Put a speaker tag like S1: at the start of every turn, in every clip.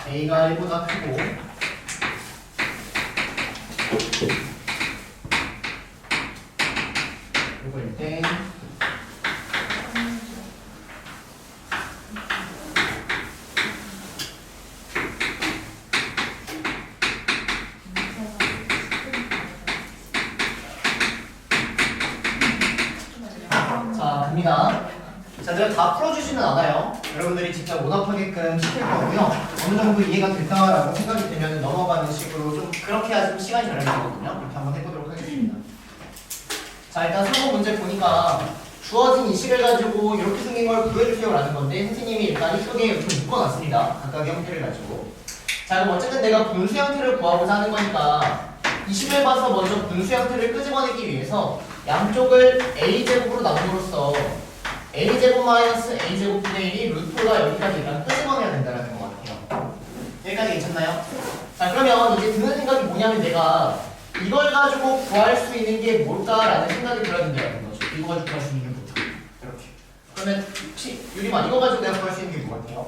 S1: a가 1보다 크고 이걸 때 자, 갑니다. 자, 내가 다 풀어주지는 않아요. 여러분들이 직접 오답하게끔 시킬 거고요. 어느 정도 이해가 됐다라고 생각이 되면 넘어가는 식으로 좀 그렇게 해야 좀 시간이 잘 걸리거든요. 그렇게 한번 해보도록 하겠습니다. 자, 일단 3번 문제 보니까 주어진 이 식을 가지고 이렇게 생긴 걸 구해주세요 라는 건데 선생님이 일단 이쪽에 이렇게 묶어놨습니다. 각각의 형태를 가지고. 자, 그럼 어쨌든 내가 분수 형태를 구하고자 하는 거니까 이 식을 봐서 먼저 분수 형태를 끄집어내기 위해서 양쪽을 a제곱으로 나눔으로써 a제곱 마이너스 a제곱 분의 1이 루트가 여기까지 일단 끄집어내야 된다는 것 같아요. 여기까지 괜찮나요? 자, 그러면 이제 드는 생각이 뭐냐면 내가 이걸 가지고 구할 수 있는 게 뭘까라는 생각이 들어야 된다는 거죠. 이거 가지고 구할 수 있는 게 뭐죠? 이렇게. 그러면 혹시 유리만 이거 가지고 내가 구할 수 있는 게 뭐 같아요?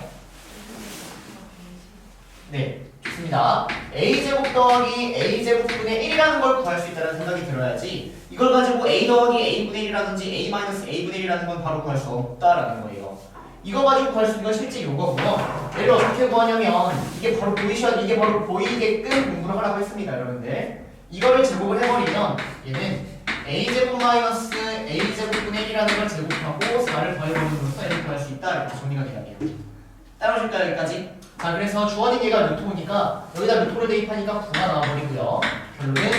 S1: 네, 좋습니다. a제곱 더하기 a제곱 분의 1이라는 걸 구할 수 있다는 생각이 들어야지 이걸 가지고 a 더하기 a분의 1이라든지 a 마이너스 a분의 1이라는 건 바로 구할 수 없다라는 거예요. 이거 가지고 구할 수 있는 건 실제 이거고요. 얘를 어떻게 구하냐면 이게 바로 이게 바로 보이게끔 공부를 하라고 했습니다, 여러분들. 이거를 제곱을 해버리면 얘는 a제곱 마이너스 a제곱 분의 1이라는 걸 제곱하고 4를 더해버림으로써 얘를 구할 수 있다 이렇게 정리가 되네요. 따라오실까요, 여기까지? 자, 그래서 주어진 얘가 루트오니까 여기다 루트를 대입하니까 9가 나와버리고요. 결론은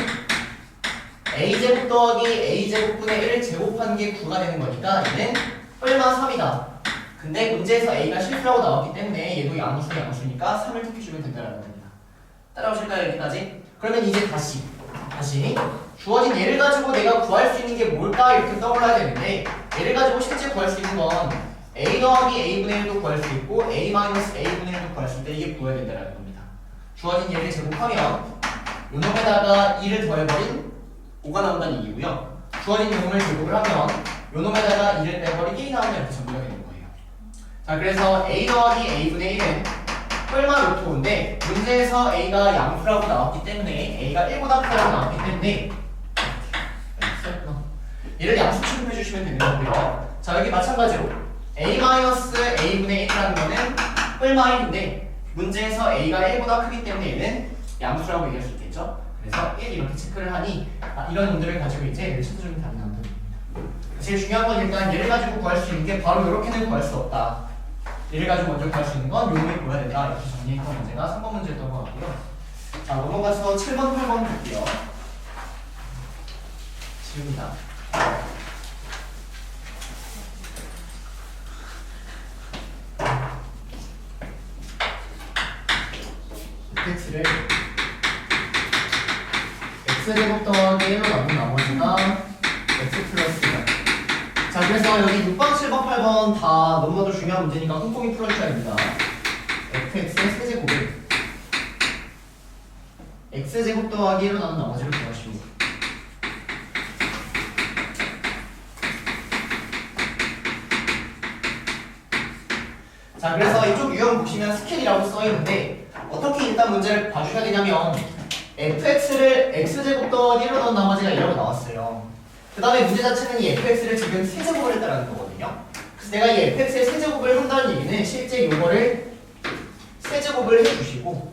S1: a제곱 더하기 a제곱분의 1을 제곱한 게 9가 되는 거니까 얘는 얼마 3이다. 근데 문제에서 a가 실수라고 나왔기 때문에 얘도 양수니까 3을 택해주면 된다는 겁니다. 따라오실까요, 여기까지? 그러면 이제 다시 주어진 얘를 가지고 내가 구할 수 있는 게 뭘까 이렇게 떠올라야 되는데 얘를 가지고 실제 구할 수 있는 건 a 더하기 a분의 1도 구할 수 있고 a 마이너스 a분의 1도 구할 수 있다. 이게 구해야 된다는 겁니다. 주어진 얘를 제곱하면 요놈에다가 2를 더해버린 5가 나온다는 얘기고요. 주어진 요놈을 제곱을 하면 요놈에다가 2를 빼버린 1이 나오면 이렇게 정리가 되는 거예요. 자, 그래서 a 더하기 a분의 1은 뿔마 루트인데 문제에서 a가 양수라고 나왔기 때문에 a가 1보다 크다고 나왔기 때문에 얘를 양수 취급해 주시면 되는 거고요. 자, 여기 마찬가지로 a-a분의 1이라는 거는 뿔마 1인데 문제에서 a가 1보다 크기 때문에 얘는 양수라고 얘기할 수 있겠죠. 그래서 1 이렇게 체크를 하니 이런 놈들을 가지고 이제 얘를 찾아주면 답이 나온다. 제일 중요한 건 일단 얘를 가지고 구할 수 있는 게 바로 이렇게는 구할 수 없다. 얘를 가지고 먼저 구할 수 있는 건 요놈에 구해야 된다. 이렇게 정리했던 문제가 3번 문제였던 것 같고요. 자, 넘어가서 7번, 8번 볼게요. 지웁니다. x를 x제곱 더하기 1로 나눈 나머지가 x 플러스 1. 자, 그래서 여기 6번, 7번, 8번 다 너무나도 중요한 문제니까 꼼꼼히 풀어주셔야 됩니다. fx의 세제곱을 x제곱 더하기 1로 나눈 나머지를 구하시고 자, 그래서 이쪽 유형 보시면 스케일이라고 써있는데 어떻게 일단 문제를 봐주셔야 되냐면 fx를 x제곱 더하기 1로 넣은 나머지가 이라고 나왔어요. 그 다음에 문제 자체는 이 fx를 지금 세제곱을 했다는 거거든요. 그래서 내가 이 fx의 세제곱을 한다는 얘기는 실제 요거를 세제곱을 해주시고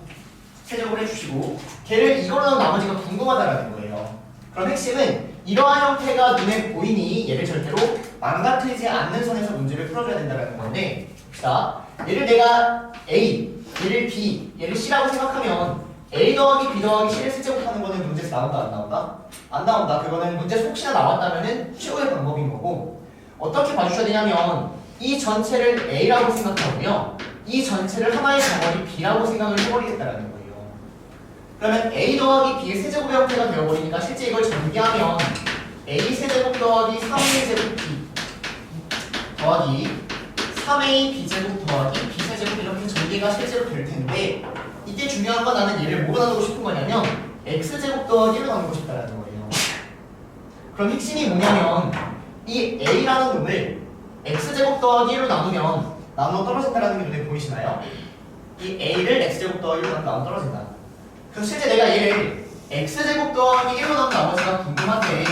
S1: 걔를 이걸로 넣은 나머지가 궁금하다라는 거예요. 그럼 핵심은 이러한 형태가 눈에 보이니 얘를 절대로 망가뜨리지 않는 선에서 문제를 풀어줘야 된다는 건데 봅시다. 얘를 내가 a, 얘를 b, 얘를 c라고 생각하면 a 더하기 b 더하기 c를 세제곱하는 거는 문제에서 나온다 안 나온다? 안 나온다. 그거는 문제에서 혹시나 나왔다면은 최고의 방법인 거고 어떻게 봐주셔야 되냐면 이 전체를 a라고 생각하고요. 이 전체를 하나의 덩어리 b라고 생각을 해버리겠다라는 거예요. 그러면 a 더하기 b의 세제곱의 형태가 되어버리니까 실제 이걸 전개하면 a 세제곱 더하기 3a 제곱 b 더하기 3a b제곱 더하기 b세제곱 이렇게 전개가 실제로 될 텐데 이때 중요한 건 나는 얘를 뭐로 나누고 싶은 거냐면 x제곱 더하기 1로 나누고 싶다는 거예요. 그럼 핵심이 뭐냐면 이 a라는 놈을 x제곱 더하기 1로 나누면 나누어 떨어진다는 게 눈에 보이시나요? 이 a를 x제곱 더하기 1로 나누면 떨어진다. 그럼 실제 내가 얘를 x제곱 더하기 1로 나누면 나머지가 궁금한데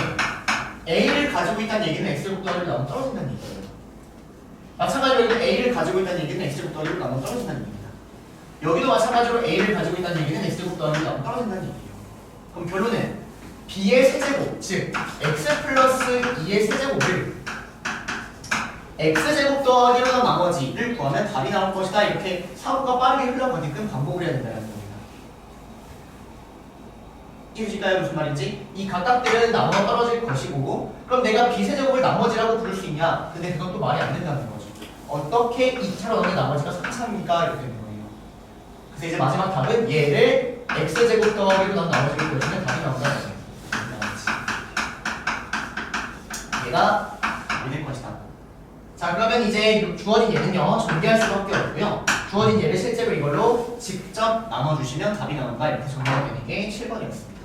S1: a를 가지고 있다는 얘기는 x제곱 더하기 1로 나누면 떨어진다는 얘기예요. 마찬가지로 여기도 a를 가지고 있다는 얘기는 x제곱 더하기 1로 나누면 떨어진다는 얘기입니다. 여기도 마찬가지로 a를 가지고 있다는 얘기는 x제곱 더하기 1로 나누면 떨어진다는 얘기예요. 그럼 결론은 b의 세제곱, 즉 x 플러스 2의 세제곱을 x제곱 더하기 1로 나머지를 구하면 답이 나올 것이다. 이렇게 사고가 빠르게 흘러가게끔 반복을 해야 된다는 겁니다. 이해주실까요? 무슨 말인지? 이 각각들은 나눠 떨어질 것이고 그럼 내가 b세제곱을 나머지라고 부를 수 있냐? 근데 그건 또 말이 안 된다는 거죠. 어떻게 2차로 넣는 나머지가 3차입니까? 이렇게 되는 거예요. 그래서 이제 마지막 답은 얘를 x제곱 더하기 1로 나눈 나머지를 구해주면 답이 나온다는 거예요. 얘가 답이 될 것이다. 자, 그러면 이제 주어진 얘는요 전개할 수밖에 없고요. 주어진 얘를 실제로 이걸로 직접 나눠주시면 답이 나온다. 이렇게 정리가 되는 게 7번이었습니다.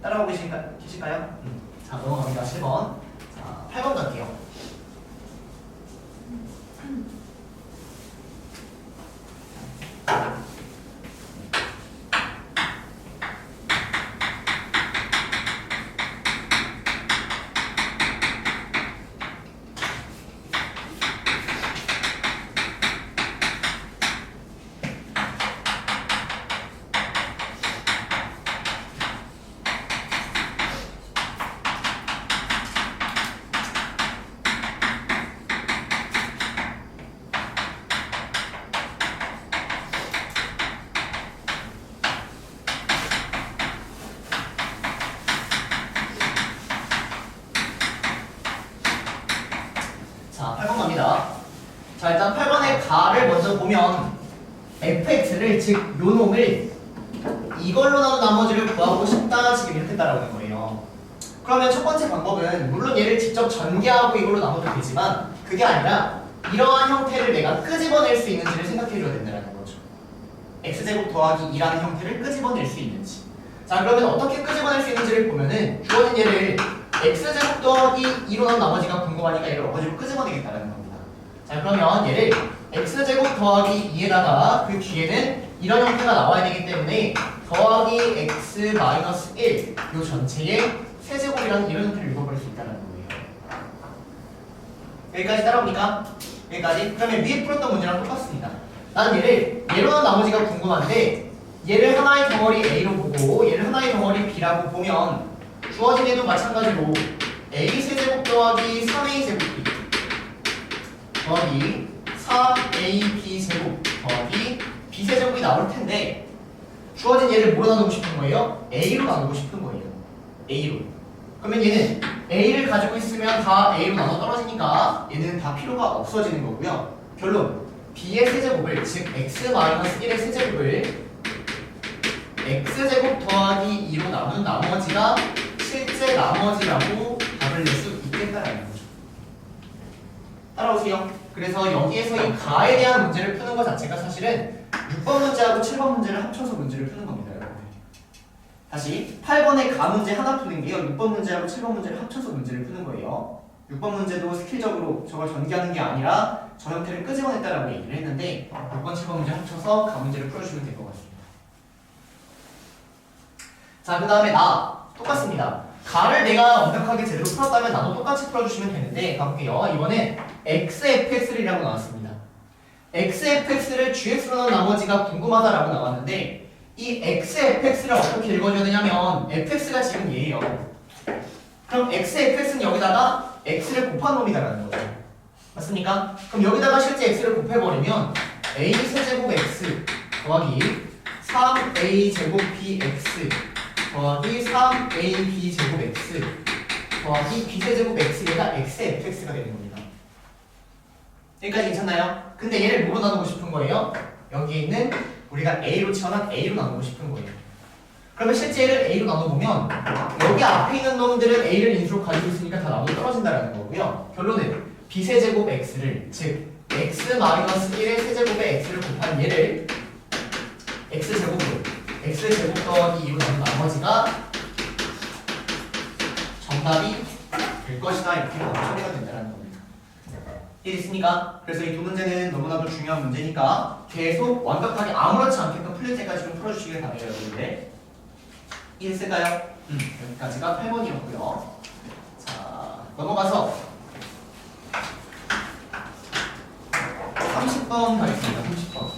S1: 따라오고 계실까요? 자, 넘어갑니다. 7번. 자, 8번 갈게요. 자, 8번 갑니다. 자, 일단 8번의 가를 먼저 보면 fx를 즉 요놈을 이걸로 나눈 나머지를 구하고 싶다 지금 이렇게 따라오는 거예요. 그러면 첫 번째 방법은 물론 얘를 직접 전개하고 이걸로 나눠도 되지만 그게 아니라 이러한 형태를 내가 끄집어낼 수 있는지를 생각해 줘야 된다는 거죠. x제곱 더하기 2라는 형태를 끄집어낼 수 있는지. 자, 그러면 어떻게 끄집어낼 수 있는지를 보면은 주어진 얘를 x제곱 더하기 2로 나눈 나머지가 궁금하니까 얘를 어거지로 끄집어내겠다는 겁니다. 자, 그러면 얘를 x제곱 더하기 2에다가 그 뒤에는 이런 형태가 나와야 되기 때문에 더하기 x 마이너스 1 요 전체의 세제곱이라는 이런 형태를 읽어버릴 수 있다는 거예요. 여기까지 따라옵니까? 여기까지? 그러면 위에 풀었던 문제랑 똑같습니다. 나는 얘를 얘로 나눈 나머지가 궁금한데 얘를 하나의 덩어리 A로 보고 얘를 하나의 덩어리 B라고 보면 주어진 애도 마찬가지로 A 세제곱 더하기 3A 제곱 B 더하기 3AB 제곱 더하기 B 세제곱이 나올 텐데 주어진 얘를 뭐로 나누고 싶은 거예요? A로 나누고 싶은 거예요. A로. 그러면 얘는 A를 가지고 있으면 다 A로 나눠 떨어지니까 얘는 다 필요가 없어지는 거고요. 결론 B의 세제곱을 즉 x-1의 세제곱을 x제곱 더하기 2로 나눈 나머지가 실제 나머지라고 답을 낼 수 있겠다라는 거죠. 따라오세요. 그래서 여기에서 이 가에 대한 문제를 푸는 것 자체가 사실은 6번 문제하고 7번 문제를 합쳐서 문제를 푸는 겁니다, 여러분. 다시 8번의 가 문제 하나 푸는 게요. 6번 문제하고 7번 문제를 합쳐서 문제를 푸는 거예요. 6번 문제도 스킬적으로 저걸 전개하는 게 아니라 저 형태를 끄집어냈다라고 얘기를 했는데 6번, 7번 문제 합쳐서 가 문제를 풀어주시면 될 것 같습니다. 자, 그 다음에 나 똑같습니다. 가를 내가 완벽하게 제대로 풀었다면 나도 똑같이 풀어주시면 되는데 가볼게요. 이번엔 xfx이라고 나왔습니다. xfx를 gx로 넣은 나머지가 궁금하다라고 나왔는데 이 xfx를 어떻게 읽어줘야 되냐면 fx가 지금 얘예요. 그럼 xfx는 여기다가 x를 곱한 놈이다라는 거죠. 맞습니까? 그럼 여기다가 실제 x를 곱해버리면 a 세제곱 x 더하기 3a 제곱 bx 더하기 3ab 제곱 x 더하기 b세제곱 x가 xfx가 되는 겁니다. 여기까지 괜찮나요? 근데 얘를 뭐로 나누고 싶은 거예요? 여기에 있는 우리가 a로 치환한 a로 나누고 싶은 거예요. 그러면 실제 얘를 a로 나눠보면 여기 앞에 있는 놈들은 a를 인수로 가지고 있으니까 다 나눠 떨어진다는 거고요. 결론은 b세제곱 x를 즉 x-1의 세제곱에 x를 곱한 얘를 x제곱으로 x제곱 더하기 2로 나눈 나머지가 정답이 될 것이다. 이렇게 처리가 된다는 겁니다. 이해됐습니까? 그래서 이 두 문제는 너무나도 중요한 문제니까 계속 완벽하게 아무렇지 않게끔 풀릴 때까지 좀 풀어주시길 바래요, 여러분들. 이해했을까요? 여기까지가 8번이었고요. 자, 넘어가서 30번 가겠습니다. 30번.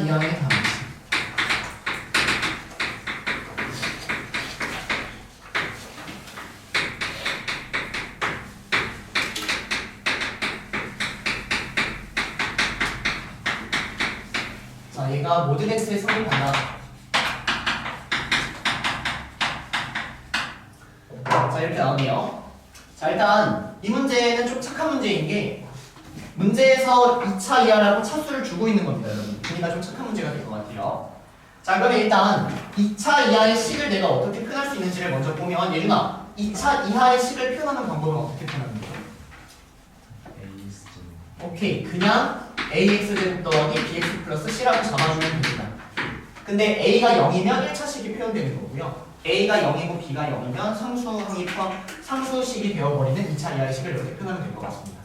S1: 이하의 단위. 자, 얘가 모든 x에 성립한다. 자, 이렇게 나오네요. 자, 일단 이 문제는 좀 착한 문제인 게 문제에서 2차 이하라고 차수를 주고 있는 겁니다, 여러분. 그러니까 좀 착한 문제가 될 것 같아요. 자, 그러면 일단 2차 이하의 식을 내가 어떻게 표현할 수 있는지를 먼저 보면, 예준아, 2차 이하의 식을 표현하는 방법은 어떻게 표현하는 거야? 오케이, 그냥 ax제곱 더하기 bx 플러스 c라고 잡아주면 됩니다. 근데 a가 0이면 1차식이 표현되는 거고요. a가 0이고 b가 0이면 상수식이 되어버리는 2차 이하의 식을 이렇게 표현하면 될 것 같습니다.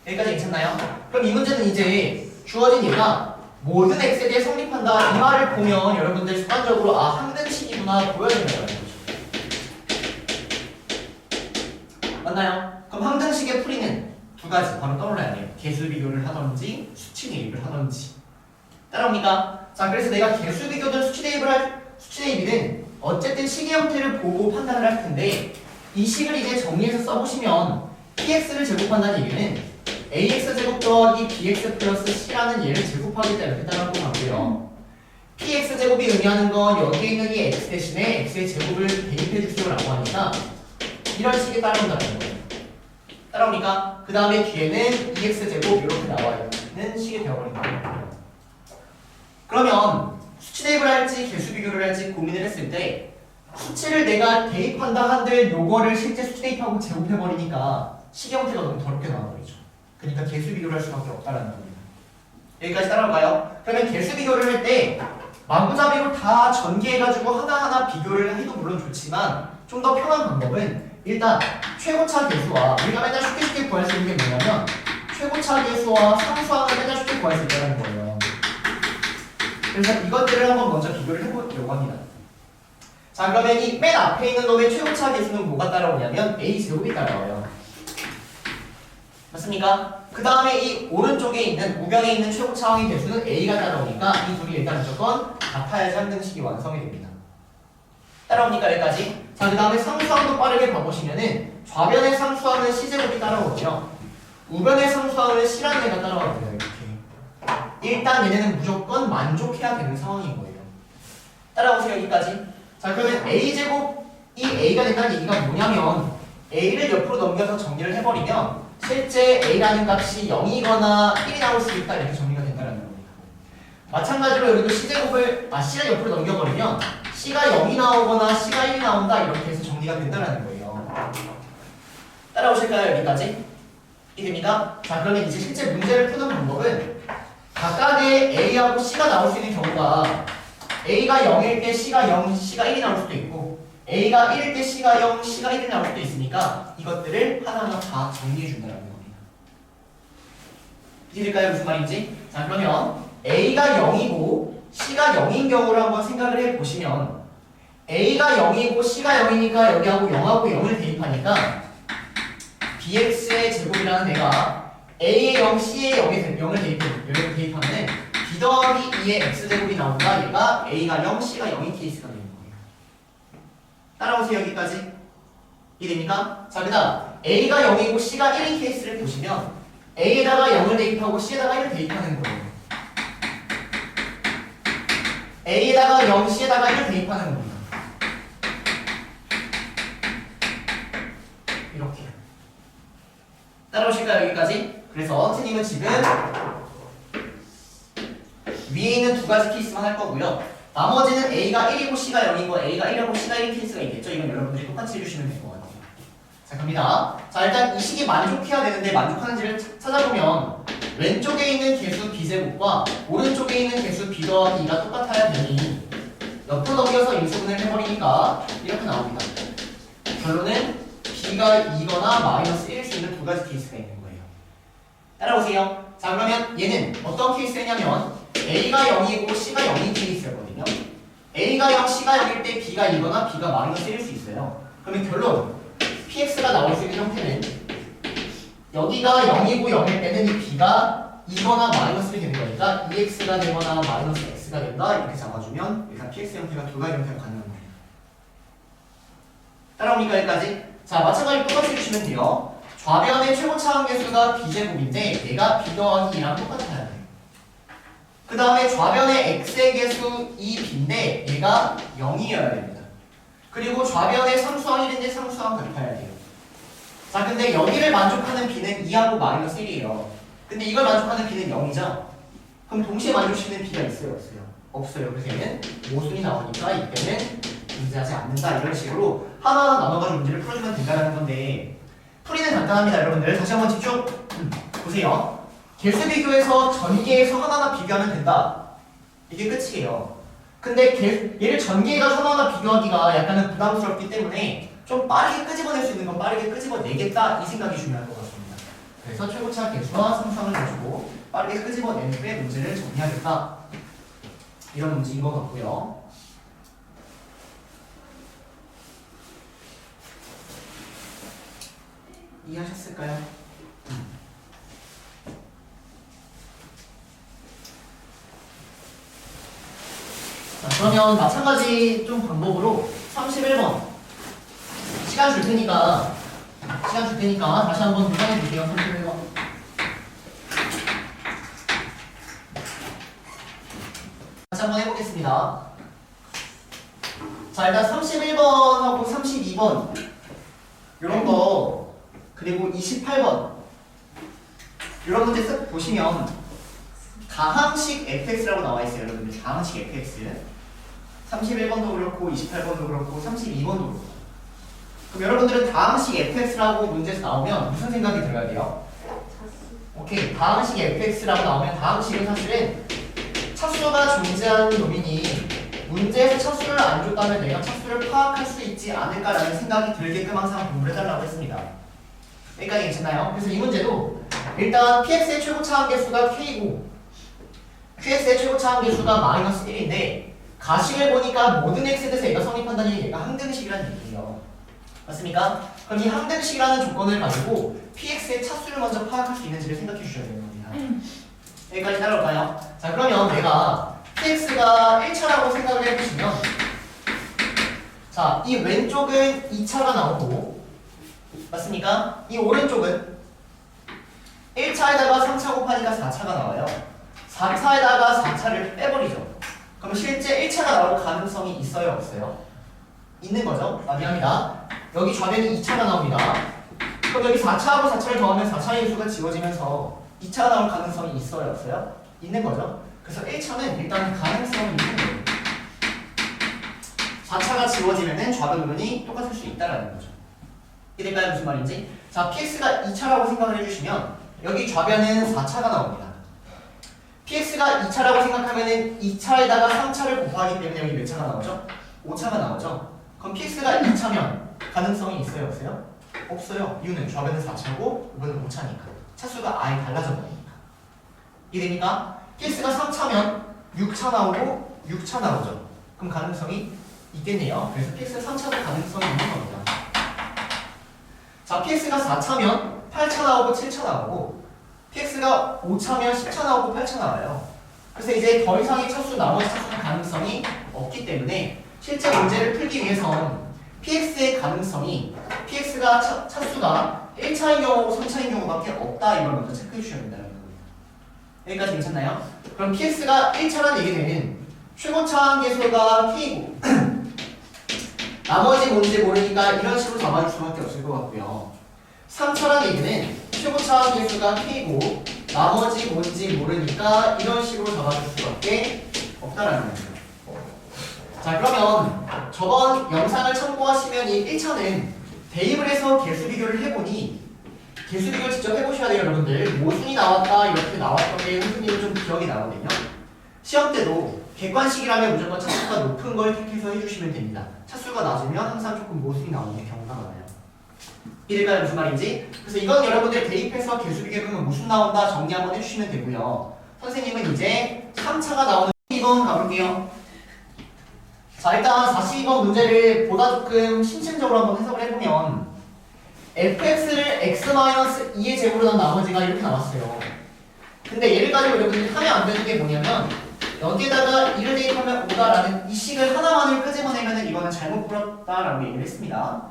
S1: 여기까지 괜찮나요? 그럼 이 문제는 이제 주어진 얘가 모든 x에 대해 성립한다 이 말을 보면 여러분들 습관적으로 아 항등식이구나 보여진다는 거죠. 맞나요? 그럼 항등식의 풀이는 두 가지 바로 떠올라야 돼요. 개수 비교를 하던지 수치 대입을 하던지. 따라옵니까? 자, 그래서 내가 개수 비교든 수치 대입이든 어쨌든 식의 형태를 보고 판단을 할 텐데 이 식을 이제 정리해서 써보시면 px를 제곱한다는 얘기는 ax제곱 더하기 bx 플러스 c라는 얘를 제곱하겠다 이렇게 따라올 것 같고요. px제곱이 의미하는 건 여기에 있는 이 x 대신에 x의 제곱을 대입해 주세요라고 하니까 이런 식이 따라온다는 거예요. 따라오니까 그 다음에 뒤에는 2x제곱 이렇게 나와 있는 식이 되어버린 거예요. 그러면 수치 대입을 할지 개수 비교를 할지 고민을 했을 때 수치를 내가 대입한다 한들 요거를 실제 수치 대입하고 제곱해버리니까 식 형태가 너무 더럽게 나와버리죠. 그러니까 개수 비교를 할 수밖에 없다는 겁니다. 여기까지 따라올까요? 그러면 개수 비교를 할 때 마구잡이로 다 전개해가지고 하나하나 비교를 해도 물론 좋지만 좀 더 편한 방법은 일단 최고차 계수와 우리가 맨날 쉽게 구할 수 있는 게 뭐냐면 최고차 계수와 상수항을 맨날 쉽게 구할 수 있다는 거예요. 그래서 이것들을 한번 먼저 비교를 해보려고 합니다. 자, 그러면 이 맨 앞에 있는 놈의 최고차 계수는 뭐가 따라오냐면 a제곱이 따라와요. 맞습니까? 그 다음에 이 오른쪽에 있는 우변에 있는 최고차항의 개수는 a가 따라오니까 이 둘이 일단 무조건 같아야지 항등식이 완성이 됩니다. 따라옵니까? 여기까지? 자, 그 다음에 상수항도 빠르게 봐보시면은 좌변의 상수항은 c제곱이 따라오고요. 우변의 상수항은 c라는 애가 따라와요. 이렇게. 일단 얘네는 무조건 만족해야 되는 상황인 거예요. 따라오세요. 여기까지. 자, 그러면 a제곱이 a가 된다는 얘기가 뭐냐면 a를 옆으로 넘겨서 정리를 해버리면 실제 a라는 값이 0이거나 1이 나올 수 있다 이렇게 정리가 된다는 겁니다. 마찬가지로 여기도 c제곱을 c를 옆으로 넘겨버리면 c가 0이 나오거나 c가 1이 나온다 이렇게 해서 정리가 된다는 거예요. 따라오실까요? 여기까지? 이해됩니까? 자, 그러면 이제 실제 문제를 푸는 방법은 각각의 a하고 c가 나올 수 있는 경우가 a가 0일 때 c가 0, c가 1이 나올 수도 있고 a가 1일 때 c가 0, c가 1이 나올 수도 있으니까 이것들을 하나하나 다 정리해 준다는 겁니다. 이해될까요? 무슨 말인지? 자, 그러면 a가 0이고 c가 0인 경우를 한번 생각을 해보시면 a가 0이고 c가 0이니까 여기하고 0하고 0을 대입하니까 bx의 제곱이라는 애가 a의 0, c의 0을 대입하면 b 더하기 2의 x제곱이 나온다. 얘가 a가 0, c가 0인 케이스가 되는 거예요. 따라오세요. 여기까지. 이해됩니까? 자, 그 다음 a가 0이고 c가 1인 케이스를 보시면 a에다가 0을 대입하고 c에다가 1을 대입하는 거예요. a에다가 0, c에다가 1을 대입하는 겁니다. 이렇게. 따라오실까요? 여기까지? 그래서 선생님은 지금 위에 있는 두 가지 케이스만 할 거고요. 나머지는 a가 1이고 c가 0이고 a가 1이고 c가 1인 케이스가 있겠죠? 이건 여러분들이 똑같이 해주시면 될 것 같아요. 자, 자, 갑니다. 자, 일단 이 식이 만족해야 되는데 만족하는지를 찾아보면 왼쪽에 있는 개수 b제곱과 오른쪽에 있는 개수 b 더하기 2가 똑같아야 되니 옆으로 넘겨서 인수분해를 해버리니까 이렇게 나옵니다. 결론은 b가 2거나 마이너스 1일 수 있는 두 가지 케이스가 있는 거예요. 따라오세요. 자, 그러면 얘는 어떤 케이스냐면 a가 0이고 c가 0인 케이스였거든요. a가 0, c가 0일 때 b가 2거나 b가 마이너스 1일 수 있어요. 그러면 결론 px가 나올 수 있는 형태는 여기가 0이고 0일 때는 이 b가 2거나 마이너스 1이 되는 거니까 2x가 되거나 마이너스 x가 된다 이렇게 잡아주면 일단 px 형태가 두 가지 형태가 가능한 거예요. 따라옵니까 여기까지? 자, 마찬가지로 똑같이 해주시면 돼요. 좌변의 최고차 함계수가 b제곱인데 얘가 b 더하기 2랑 똑같아야 돼. 그 다음에 좌변의 x의 개수 2b인데 얘가 0이어야 됩니다. 그리고 좌변의 상수항 1인데 상수항 같아야 돼요. 자, 근데 여기를 만족하는 b는 2하고 마이너스 1이에요. 근데 이걸 만족하는 b는 0이죠? 그럼 동시에 만족시키는 b가 있어요? 없어요? 없어요. 그래서 얘는 모순이 나오니까 이때는 존재하지 않는다. 이런 식으로 하나하나 나눠가지고 문제를 풀어주면 된다는 건데 풀이는 간단합니다. 여러분들 다시 한번 집중 보세요. 개수 비교해서 전개해서 하나하나 비교하면 된다. 이게 끝이에요. 근데 얘를 전개해서 하나하나 비교하기가 약간은 부담스럽기 때문에 좀 빠르게 끄집어낼 수 있는 건 빠르게 끄집어내겠다 이 생각이 중요할 것 같습니다. 그래서 최고차 개수와 상수항을 가지고 빠르게 끄집어낸 후에 문제를 정리하겠다. 이런 문제인 것 같고요. 이해하셨을까요? 자, 그러면 마찬가지 좀 방법으로 31번 시간 줄 테니까 다시 한번 도전해 볼게요. 31번. 다시 한번 해보겠습니다. 자, 일단 31번하고 32번 이런 거 그리고 28번 이런 문제 쓱 보시면 가항식 fx라고 나와 있어요. 여러분들 가항식 fx 31번도 그렇고 28번도 그렇고 32번도 그렇고 그럼 여러분들은 가항식 fx라고 문제에서 나오면 무슨 생각이 들어야 돼요? 오케이, 가항식 fx라고 나오면 가항식은 사실은 차수가 존재하는 도면이 문제에서 차수를 안 줬다면 내가 차수를 파악할 수 있지 않을까라는 생각이 들게끔 항상 공부를 해달라고 했습니다. 여기까지 괜찮나요? 그래서 이 문제도 일단 px의 최고차 함계수가 k고 qx의 최고차 함계수가 마이너스 1인데 가식을 보니까 모든 x에 대해서 얘가 성립한다니 얘가 항등식이라는 얘기예요. 맞습니까? 그럼 이 항등식이라는 조건을 가지고 px의 차수를 먼저 파악할 수 있는지를 생각해 주셔야 되는 겁니다. 여기까지 따라올까요? 자, 그러면 내가 px가 1차라고 생각을 해보시면 자, 이 왼쪽은 2차가 나오고 맞습니까? 이 오른쪽은 1차에다가 3차 곱하니까 4차가 나와요. 4차에다가 4차를 빼버리죠. 그럼 실제 1차가 나올 가능성이 있어요? 없어요? 있는 거죠? 미안합니다. 여기 좌변이 2차가 나옵니다. 그럼 여기 4차하고 4차를 더하면 4차의 수가 지워지면서 2차가 나올 가능성이 있어요? 없어요? 있는 거죠? 그래서 1차는 일단 가능성이 있는 거예요. 4차가 지워지면 좌변 부분이 똑같을 수 있다는 거죠. 이해될까요? 무슨 말인지? 자, px가 2차라고 생각을 해주시면 여기 좌변은 4차가 나옵니다. px가 2차라고 생각하면 2차에다가 3차를 곱하기 때문에 여기 몇 차가 나오죠? 5차가 나오죠? 그럼 px가 2차면 가능성이 있어요? 없어요? 없어요. 이유는 좌변은 4차고 이번은 5차니까 차수가 아예 달라져 버리니까. 이해됩니까? px가 3차면 6차 나오고 6차 나오죠. 그럼 가능성이 있겠네요. 그래서 px가 3차도 가능성이 있는 겁니다. 자, px가 4차면 8차 나오고 7차 나오고 px가 5차면 10차 나오고 8차 나와요. 그래서 이제 더 이상의 차수, 나머지 차수의 가능성이 없기 때문에 실제 문제를 풀기 위해선 px의 가능성이 px가 차수가 1차인 경우고 3차인 경우밖에 없다 이걸 먼저 체크해 주셔야 된다는 겁니다. 여기까지 괜찮나요? 그럼 px가 1차라는 얘기는 최고차 함계수가 k고 나머지 뭔지 모르니까 이런 식으로 잡아줄 수밖에 없을 것 같고요. 3차라는 얘기는 최고차 함계수가 k고 나머지 뭔지 모르니까 이런 식으로 잡아줄 수밖에 없다라는 거죠. 자, 그러면 저번 영상을 참고하시면 이 1차는 대입을 해서 개수 비교를 해보니 개수 비교를 직접 해보셔야 돼요, 여러분들. 모순이 나왔다 이렇게 나왔던 게 선생님은 좀 기억이 나거든요. 시험 때도 객관식이라면 무조건 차수가 높은 걸 택해서 해주시면 됩니다. 차수가 낮으면 항상 조금 모순이 나오는 경우가 많아요. 이해될까요? 무슨 말인지? 그래서 이건 여러분들 대입해서 개수 비교해보면 모순 나온다 정리 한번 해주시면 되고요. 선생님은 이제 3차가 나오는 2번 가볼게요. 자, 일단 42번 문제를 보다 조금 심층적으로 한번 해석을 해보면 fx를 x-2의 제곱으로 난 나머지가 이렇게 나왔어요. 근데 얘를 가지고 여러분들이 하면 안 되는 게 뭐냐면 여기에다가 1을 대입하면 5다라는 이 식을 하나만을 끄집어내면 이거는 잘못 풀었다라고 얘기를 했습니다.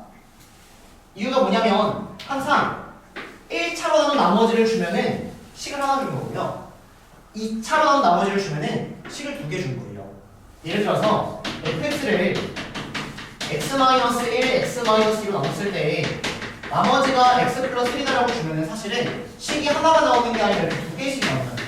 S1: 이유가 뭐냐면 항상 1차로 나눈 나머지를 주면은 식을 하나 준 거고요. 2차로 나눈 나머지를 주면은 식을 2개 준 거예요. 예를 들어서 fx를 x-1, x-2로 나눴을 때 나머지가 x 플러스 1이라고 주면은 사실은 식이 하나가 나오는 게 아니라 이렇게 2개씩 나온다는 거죠.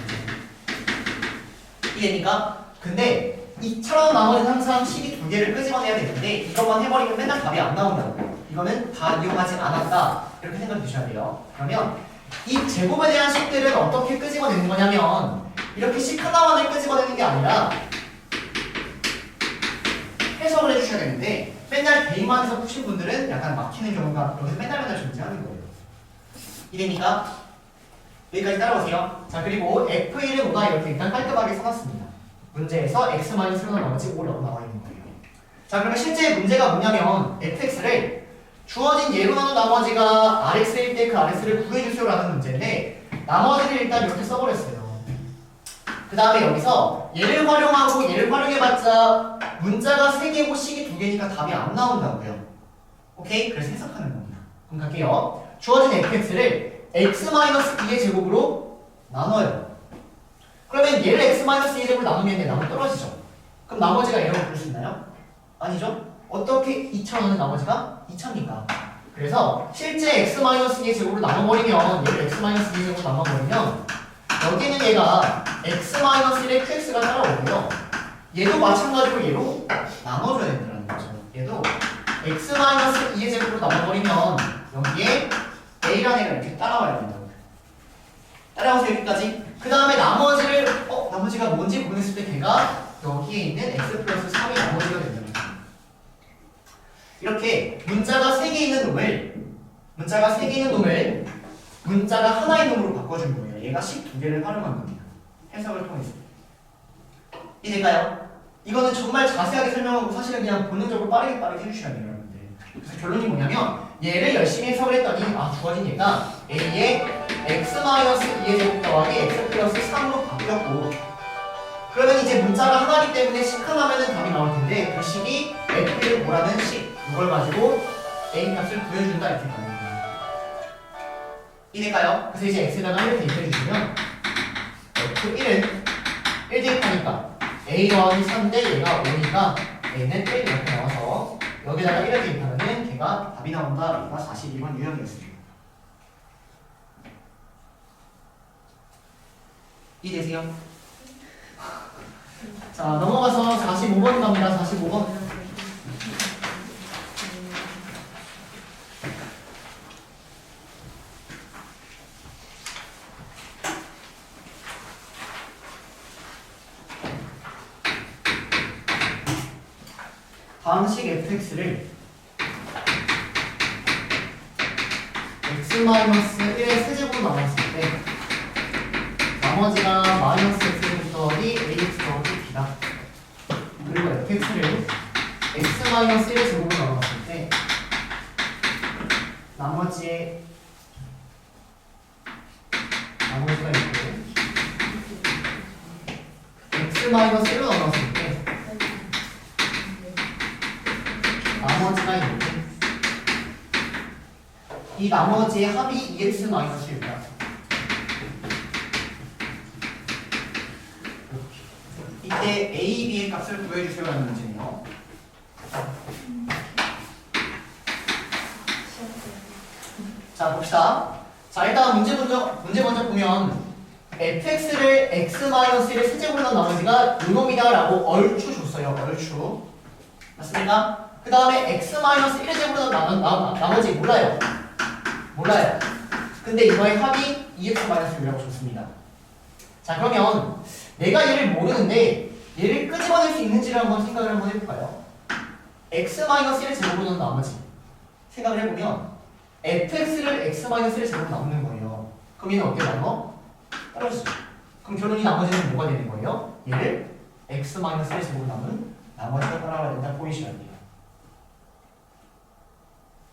S1: 이해니까? 근데 2차로 나머지는 항상 식이 2개를 끄집어내야 되는데 이것만 해버리면 맨날 답이 안 나온다고요. 이거는 다 이용하지 않았다 이렇게 생각해 주셔야 돼요. 그러면 이 제곱에 대한 식들은 어떻게 끄집어내는 거냐면 이렇게 식 하나만을 끄집어내는 게 아니라 해석을 해주셔야 되는데 맨날 대입만 해서 푸신 분들은 약간 막히는 경우가 여기서 맨날 존재하는 거예요. 이해됩니까? 여기까지 따라오세요. 자, 그리고 f1은 5다 이렇게 일단 깔끔하게 써놨습니다. 문제에서 x-1로 나머지 5라고 나와 있는 거예요. 자, 그러면 실제 문제가 뭐냐면 fx를 주어진 예로 나눈 나머지가 rx일 때 그 rx를 구해주세요 라는 문제인데 나머지를 일단 이렇게 써버렸어요. 그 다음에 여기서 얘를 활용하고 얘를 활용해봤자 문자가 3개고 식이 2개니까 답이 안 나온다고요. 오케이? 그래서 해석하는 겁니다. 그럼 갈게요. 주어진 fx를 x-2의 제곱으로 나눠요. 그러면 얘를 x-2의 제곱으로 나누면 나무 떨어지죠. 그럼 나머지가 얘라고 부를 수 있나요? 아니죠? 어떻게 2,000원은 나머지가 2,000이니까. 그래서 실제 x-2의 제곱으로 나눠버리면 얘를 x-2의 제곱으로 나눠버리면 여기는 얘가 x-1의 qx가 따라오고요. 얘도 마찬가지로 얘로 나눠줘야 된다는 거죠. 얘도 x-2의 제곱으로 나눠버리면 여기에 a라는 애가 이렇게 따라와야 된다고. 따라오세요 여기까지. 그 다음에 나머지를 나머지가 뭔지 고민했을 때 걔가 여기에 있는 x 플러스 3이 나머지가 된다는 거죠. 이렇게 문자가 3개 있는 놈을 문자가 하나의 놈으로 바꿔준 거예요. 얘가 식 2개를 활용한 겁니다. 해석을 통해서. 이해될까요? 이거는 정말 자세하게 설명하고 사실은 그냥 본능적으로 빠르게 해주셔야 돼요, 여러분들. 그래서 결론이 뭐냐면 얘를 열심히 해석을 했더니 주어진 얘가 a의 x-2의 제곱 더하기 x 플러스 3로 바뀌었고 그러면 이제 문자가 하나이기 때문에 식 하나면은 답이 나올 텐데 그 식이 f를 뭐라는 식 이걸 가지고 a 값을 구해준다 이렇게 가는 거예요. 이해될까요? 그래서 이제 x에다가 1을 대입해주시면 f1은 1 대입하니까 a 더하기 3인데 얘가 5니까 a는 1 이렇게 나와서 여기다가 1을 대입하면은 걔가 답이 나온다. 얘가 42번 유형이었습니다. 이해되세요? 자, 넘어가서 45번 갑니다. 45번. 다음식 fx를 x-1의 세제곱으로 나눴을 때 나머지가 마이너스 x제곱 더하기 ax 더하기 b다. 그리고 fx를 x-1의 제곱으로 나눴을 때 나머지가 있고 x-1로 나눴을 때 나머지가 있는데 이 나머지의 합이 2x-1이다. 이때 a, b의 값을 구해주세요 라는 문제네요. 자, 봅시다. 자, 일단 문제 먼저 보면 fx를 x-1의 세제곱으로 나머지가 요놈이다 라고 얼추 줬어요. 얼추. 맞습니까? 그 다음에 x-1의 제곱으로 나머지 몰라요. 몰라요. 근데 이거의 합이 2x-6이라고 줬습니다. 자, 그러면 내가 얘를 모르는데 얘를 끄집어낼 수 있는지를 한번 생각을 한번 해볼까요? x-1의 제곱으로 나머지 생각을 해보면 fx를 x-1의 제곱으로 나누는 거예요. 그럼 얘는 어떻게 나눠? 떨어지죠. 그럼 결론이 나머지는 뭐가 되는 거예요? 얘를 x-1의 제곱으로 나누는 나머지가 따라가야 된다. 보이시면 돼요.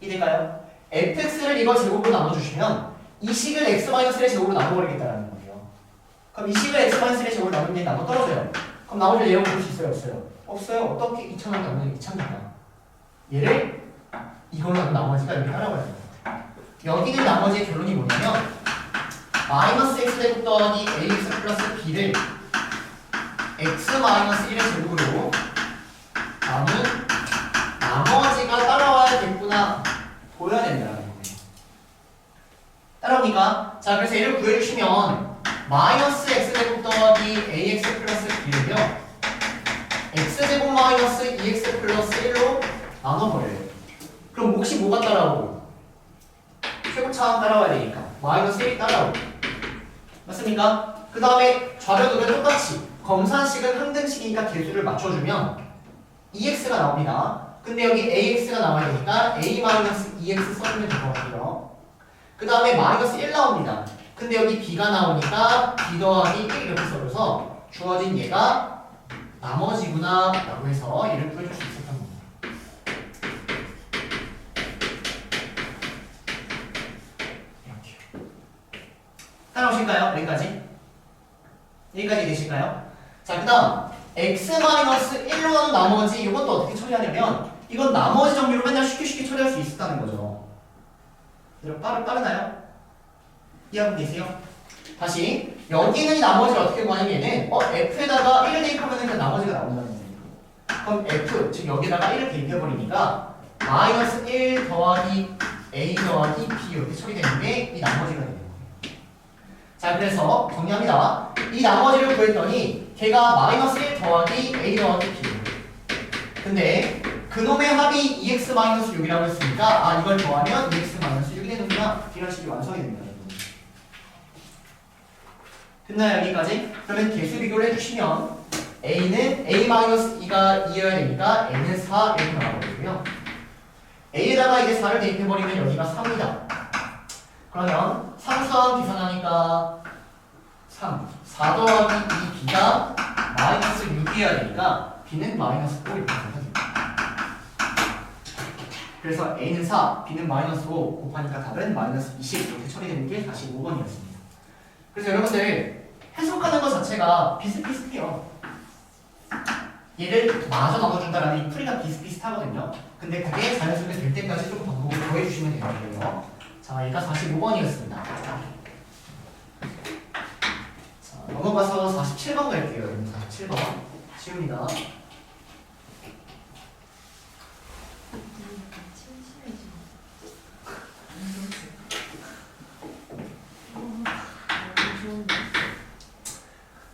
S1: 이해될까요? fx를 이거 제곱으로 나눠주시면 이 식을 x-1의 제곱으로 나눠버리겠다라는 거예요. 그럼 이 식을 x-1의 제곱으로 나누면 얘 나눠 떨어져요. 그럼 나머지 내용 볼 수 있어요? 없어요? 없어요. 어떻게 2,000원 나누는 2,000원이야. 얘를 이걸로 나눈 나머지가 여기 따라가야 돼요. 여기는 나머지의 결론이 뭐냐면 마이너스 x제곱 더하기 ax 플러스 b를 x-1의 제곱으로 나눈 나머지가 따라와야겠구나 보여야 된다는 거예요. 따라오니까 자 그래서 얘를 구해주시면 마이너스 x제곱 더하기 ax 플러스 b를요 x제곱 마이너스 2x 플러스 1로 나눠버려요. 그럼 혹시 뭐가 따라오고? 최고차항 따라와야 되니까 마이너스 1이 따라오고 맞습니까? 그 다음에 좌변으로 똑같이 검산식은 항등식이니까 개수를 맞춰주면 2x가 나옵니다. 근데 여기 ax가 나와야 되니까 a-2x 써주면 될 것 같고요. 그 다음에 마이너스 1 나옵니다. 근데 여기 b가 나오니까 b 더하기 1 이렇게 써줘서 주어진 얘가 나머지구나 라고 해서 얘를 구해줄 수 있었던 겁니다. 이렇게 따라오실까요? 여기까지? 여기까지 되실까요? 자, 그 다음 x-1로 나눈 나머지 이것도 어떻게 처리하냐면 이건 나머지 정리로 맨날 쉽게 처리할 수 있었다는 거죠. 여러분 빠르나요? 이해하고 계세요? 다시 여기는 이 나머지를 어떻게 구하냐면 f에다가 1을 대입하면 그 나머지가 나온다는 거예요. 그럼 f, 즉 여기다가 1을 대입해버리니까 마이너스 1 더하기 a 더하기 b 이렇게 처리되는 게 이 나머지가 되는 거예요. 자 그래서 정리합니다. 이 나머지를 구했더니 걔가 마이너스 1 더하기 a 더하기 b 근데 그놈의 합이 2x-6이라고 했으니까 이걸 더하면 2x-6이 되는구나 이런 식이 완성이 됩니다. 됐나요 여기까지? 그러면 개수 비교를 해주시면 a는 a-2가 2여야 되니까 a는 4 이렇게 나와버리고요. a에다가 이제 4를 대입해버리면 여기가 3이다. 그러면 3수항 계산하니까 3 4 더하기 2b가 마이너스 6이어야 되니까 b는 마이너스 5 이렇게 됩니다. 그래서 a는 4, b는 마이너스 5 곱하니까 답은 마이너스 20 이렇게 처리되는 게 45번이었습니다. 그래서 여러분들 해석하는 것 자체가 비슷비슷해요. 얘를 마저 나눠준다라는 이 풀이가 비슷비슷하거든요. 근데 그게 자연스럽게 될 때까지 조금 반복을 더 해주시면 되는 거예요. 자, 얘가 45번이었습니다. 자, 넘어가서 47번 갈게요. 47번. 쉬웁니다.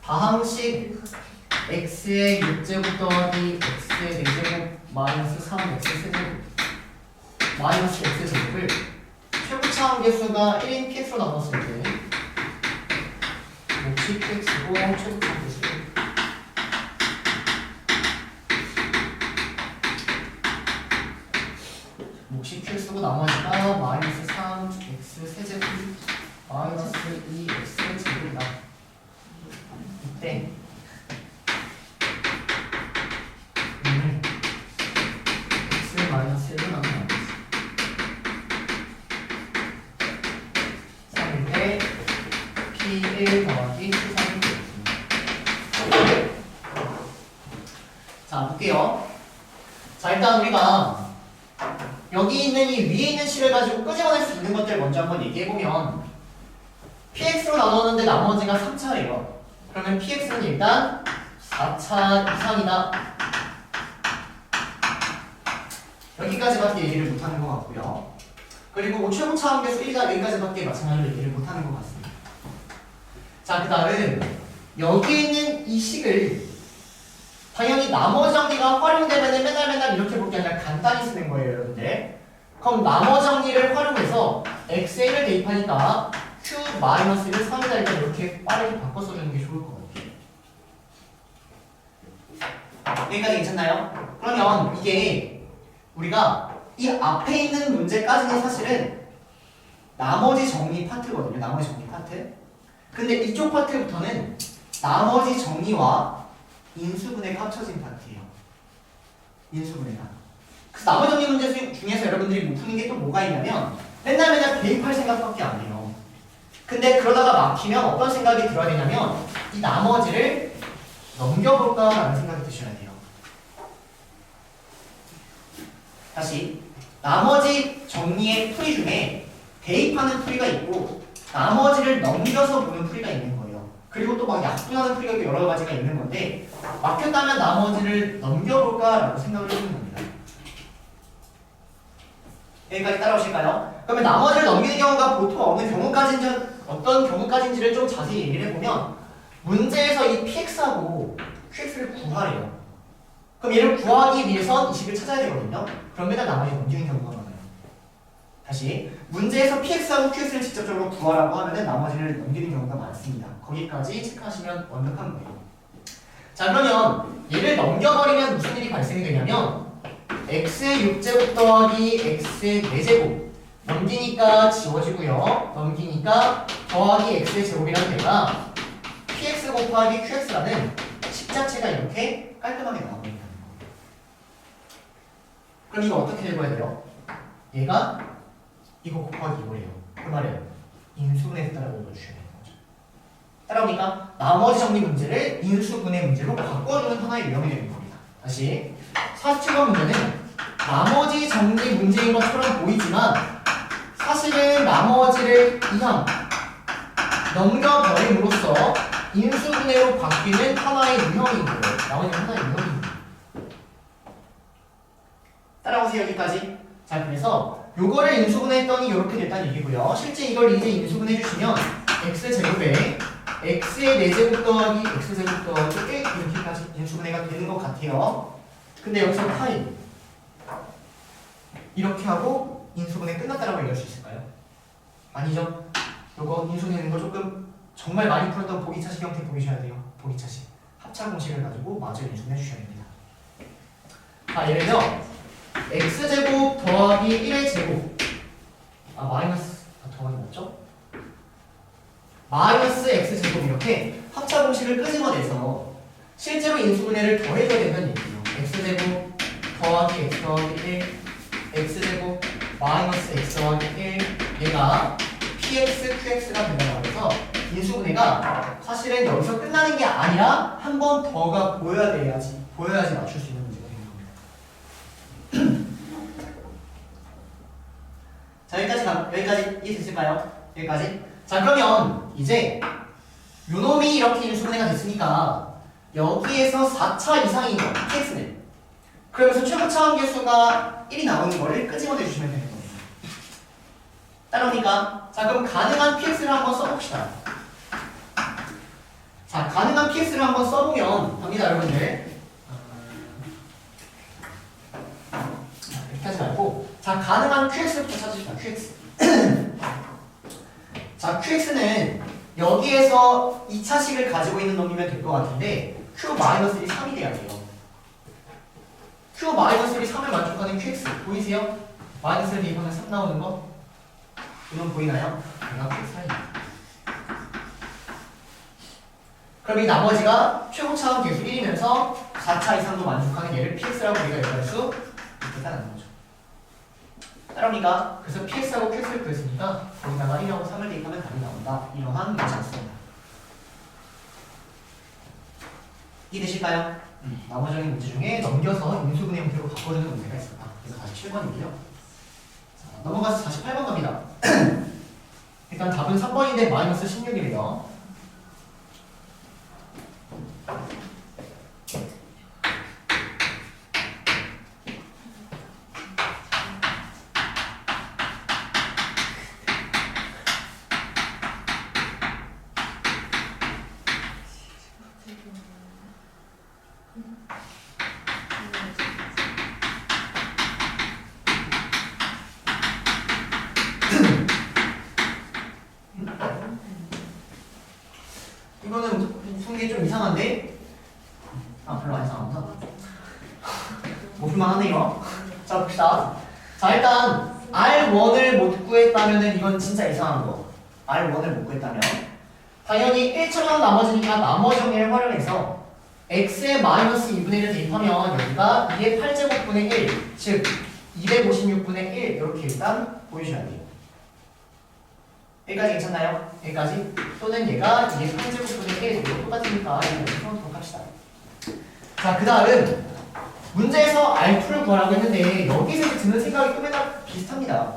S1: 다항식 x의 6제곱 더하기 x의 4제곱 마이너스 3x 세제곱 마이너스 x 제곱을 최고차항 개수가 1인 px로 나눴을 때 몫이 px고 최고차항 개수 몫이 qx고 나머지가 마이너스 3x 세제곱 마이너스 2x 제곱이다. 이때 x 마이너스 1로 나누면 3일 때 p1 더하기 p3이 되겠습니다. 자 볼게요. 자 일단 우리가 여기 있는 이 위에 있는 식을 가지고 끄집어낼 수 있는 것들 먼저 한번 얘기해보면 px로 나눴는데 나머지가 3차예요. 그러면 px는 일단 4차 이상이다. 여기까지밖에 얘기를 못하는 것 같고요. 그리고 최고차항 개수 1가 여기까지밖에 마찬가지로 얘기를 못하는 것 같습니다. 자, 그 다음 여기 있는 이 식을 당연히 나머지 정리가 활용되면 맨날 이렇게 볼 게 아니라 간단히 쓰는 거예요, 여러분들. 그럼 나머지 정리를 활용해서 xa를 대입하니까 q-1을 3에다 일단 이렇게 빠르게 바꿔 써주는 게 좋을 것 같아요. 여기까지 괜찮나요? 그러면 이게 우리가 이 앞에 있는 문제까지는 사실은 나머지 정리 파트거든요. 나머지 정리 파트. 근데 이쪽 파트부터는 나머지 정리와 인수분해가 합쳐진 파트예요. 인수분해가. 그래서 나머지 정리 문제 중에서 여러분들이 못 푸는 게 또 뭐가 있냐면 맨날 대입할 생각밖에 안 해요. 근데 그러다가 막히면 어떤 생각이 들어야 되냐면 이 나머지를 넘겨볼까라는 생각이 드셔야 돼요. 다시 나머지 정리의 풀이 중에 대입하는 풀이가 있고 나머지를 넘겨서 보는 풀이가 있는 거예요. 그리고 또 막 약분하는 풀이가 여러 가지가 있는 건데 막혔다면 나머지를 넘겨볼까라고 생각을 해보는 겁니다. 여기까지 따라오실까요? 그러면 나머지를 넘기는 경우가 보통 어떤 경우까지인지를 좀 자세히 얘기를 해보면 문제에서 이 px하고 qx를 구하래요. 그럼 얘를 구하기 위해선 이 식을 찾아야 되거든요. 그럼 맨날 나머지 넘기는 경우가 많아요. 다시 문제에서 px하고 qx를 직접적으로 구하라고 하면은 나머지를 넘기는 경우가 많습니다. 거기까지 체크하시면 완벽한 거예요. 자, 그러면 얘를 넘겨버리면 무슨 일이 발생이 되냐면 x의 6제곱 더하기 x의 4제곱 넘기니까 지워지고요. 넘기니까 더하기 x의 제곱이라는 데가 px 곱하기 qx라는 식 자체가 이렇게 깔끔하게 나와버린다는 거예요. 그럼 이거 어떻게 읽어야 돼요? 얘가 이거 곱하기 이거래요. 그 말이에요. 인수분해에서 따라 읽어주셔야 되는 거죠. 따라오니까 나머지 정리 문제를 인수분해 문제로 바꿔주는 하나의 유형이 되는 겁니다. 다시 47번 문제는 나머지 정리 문제인 것처럼 보이지만 사실은 나머지를 이항 넘겨버림으로써 인수분해로 바뀌는 하나의 유형인 거예요. 나머지 하나의 유형입니다. 따라오세요, 여기까지. 자, 그래서 요거를 인수분해했더니 이렇게 됐다는 얘기고요. 실제 이걸 이제 인수분해 주시면 x제곱에 x의 4제곱 더하기 x제곱 더하기 1 이렇게까지 인수분해가 되는 것 같아요. 근데 여기서 파이 이렇게 하고 인수분해 끝났다라고 얘기할 수 있을까요? 아니죠. 요거 인수분해는 거 조금 정말 많이 풀었던 보기차식 형태 보이셔야 돼요. 보기차식 합차 공식을 가지고 마저 인수분해 주셔야 됩니다. 자, 예를 들어 x제곱 더하기 1의 제곱 마이너스 더하기 맞죠? 마이너스 x제곱 이렇게 합차 공식을 끄집어내서 실제로 인수분해를 더해줘야 된다는 얘기예요. x제곱 더하기 x 더하기 1 x제곱 마이너스 x 더하기 1 얘가 px, qx가 된다고 해서 인수분해가 사실은 여기서 끝나는 게 아니라 한 번 더가 보여야지 맞출 수 있는 문제가 되는 겁니다. 자, 여기까지 이해됐을까요? 여기까지? 자, 그러면 이제 요놈이 이렇게 인수분해가 됐으니까 여기에서 4차 이상인 거 px는 그러면서 최고차원 계수가 1이 나오는 거를 끄집어내 주시면 되는 겁니다. 따라오니까 자, 그럼 가능한 px를 한번 써봅시다. 자, 가능한 px를 한번 써보면 갑니다, 여러분들. 이렇게 하지 말고 자, 가능한 qx부터 찾읍시다. qx 자, qx는 여기에서 2차식을 가지고 있는 놈이면 될 것 같은데 q-1이 3이 돼야 돼요. q-1이 3을 만족하는 qx 보이세요? 마이너스를 대입하면 3 나오는 거? 이건 보이나요? 얘가 qx3입니다. 그럼 이 나머지가 최고차원 계수 1이면서 4차 이상도 만족하는 얘를 px라고 우리가 얘기할 수 있다는 거죠. 따라오니까 그래서 px하고 qx를 구했으니까 거기다가 1하고 3을 대입하면 답이 나온다. 이러한 문제였습니다. 이해되실까요? 나머지 문제 중에 넘겨서 인수분해 형태로 바꿔주는 문제가 있었다. 그래서 47번이고요. 자, 넘어가서 48번 갑니다. 일단 답은 3번인데 마이너스 16이래요. 이거는 fun계 좀 이상한데? 아 별로 안 이상하구나. 뭐 불만하네요. 자 봅시다. 자 일단 R1을 못 구했다면은 이건 진짜 이상한 거. R1을 못 구했다면 당연히 1처럼 나머지니까 나머지 정리를 활용해서 x의 마이너스 2분의 1을 대입하면 여기가 2의 8제곱분의 1, 즉 256분의 1 이렇게 일단 보여줘야 돼요. 여기까지 괜찮나요? 여기까지? 또는 얘가 2의 8제곱분의 1 이거 똑같으니까 이거 풀도록 합시다. 자 그 다음 문제에서 R2를 구하라고 했는데 여기서 드는 생각이 또 맨날 비슷합니다.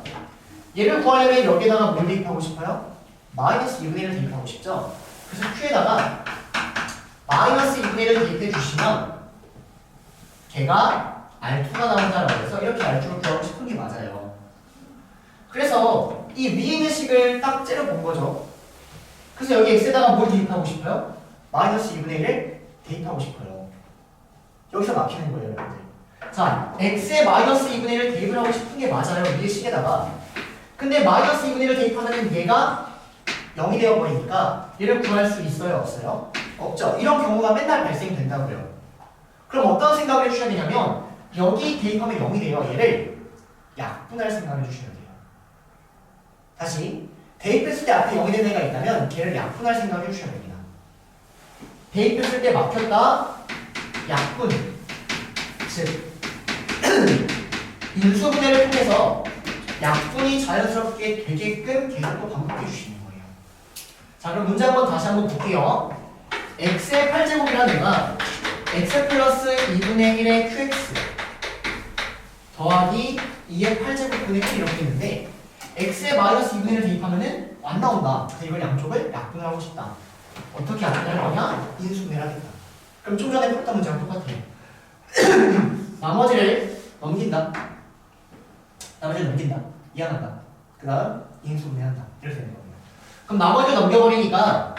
S1: 얘를 구하려면 여기에다가 뭘 대입하고 싶어요? 마이너스 2분의 1을 대입하고 싶죠? 그래서 Q에다가 마이너스 2분의 1을 대입해 주시면 걔가 R2가 나온다라고 해서 이렇게 R2를 구하고 싶은 게 맞아요. 그래서 이 위에 있는 식을 딱 째려본 거죠. 그래서 여기 X에다가 뭘 대입하고 싶어요? 마이너스 2분의 1을 대입하고 싶어요. 여기서 막히는 거예요, 여러분들. 자, x에 마이너스 2분의 1을 대입을 하고 싶은 게 맞아요, 위에 식에다가. 근데 마이너스 2분의 1을 대입하면 얘가 0이 되어버리니까 얘를 구할 수 있어요, 없어요? 없죠. 이런 경우가 맨날 발생된다고요. 그럼 어떤 생각을 해주셔야 되냐면 여기 대입하면 0이 돼요. 얘를 약분할 생각을 해주셔야 돼요. 다시 대입했을 때 앞에 0이 되는 애가 있다면 걔를 약분할 생각을 해주셔야 됩니다. 대입했을 때 막혔다, 약분, 즉 인수분해를 통해서 약분이 자연스럽게 되게끔 계속 또 반복해 주시는 거예요. 자 그럼 문제 한번 다시 한번 볼게요. x의 8제곱이라는 애가 x 플러스 2분의 1의 qx 더하기 2의 8제곱분의 1 이렇게 있는데 x의 마이너스 2분의 1을 대입하면은 안 나온다. 그래서 이걸 양쪽을 약분을 하고 싶다. 어떻게 약분을 할 거냐? 인수분해를 하겠다. 그럼 좀 전에 풀었던 문제랑 똑같아요. 나머지를 넘긴다. 이해한다. 그 다음 인수분해한다. 이렇게 되는 겁니다. 그럼 나머지를 넘겨버리니까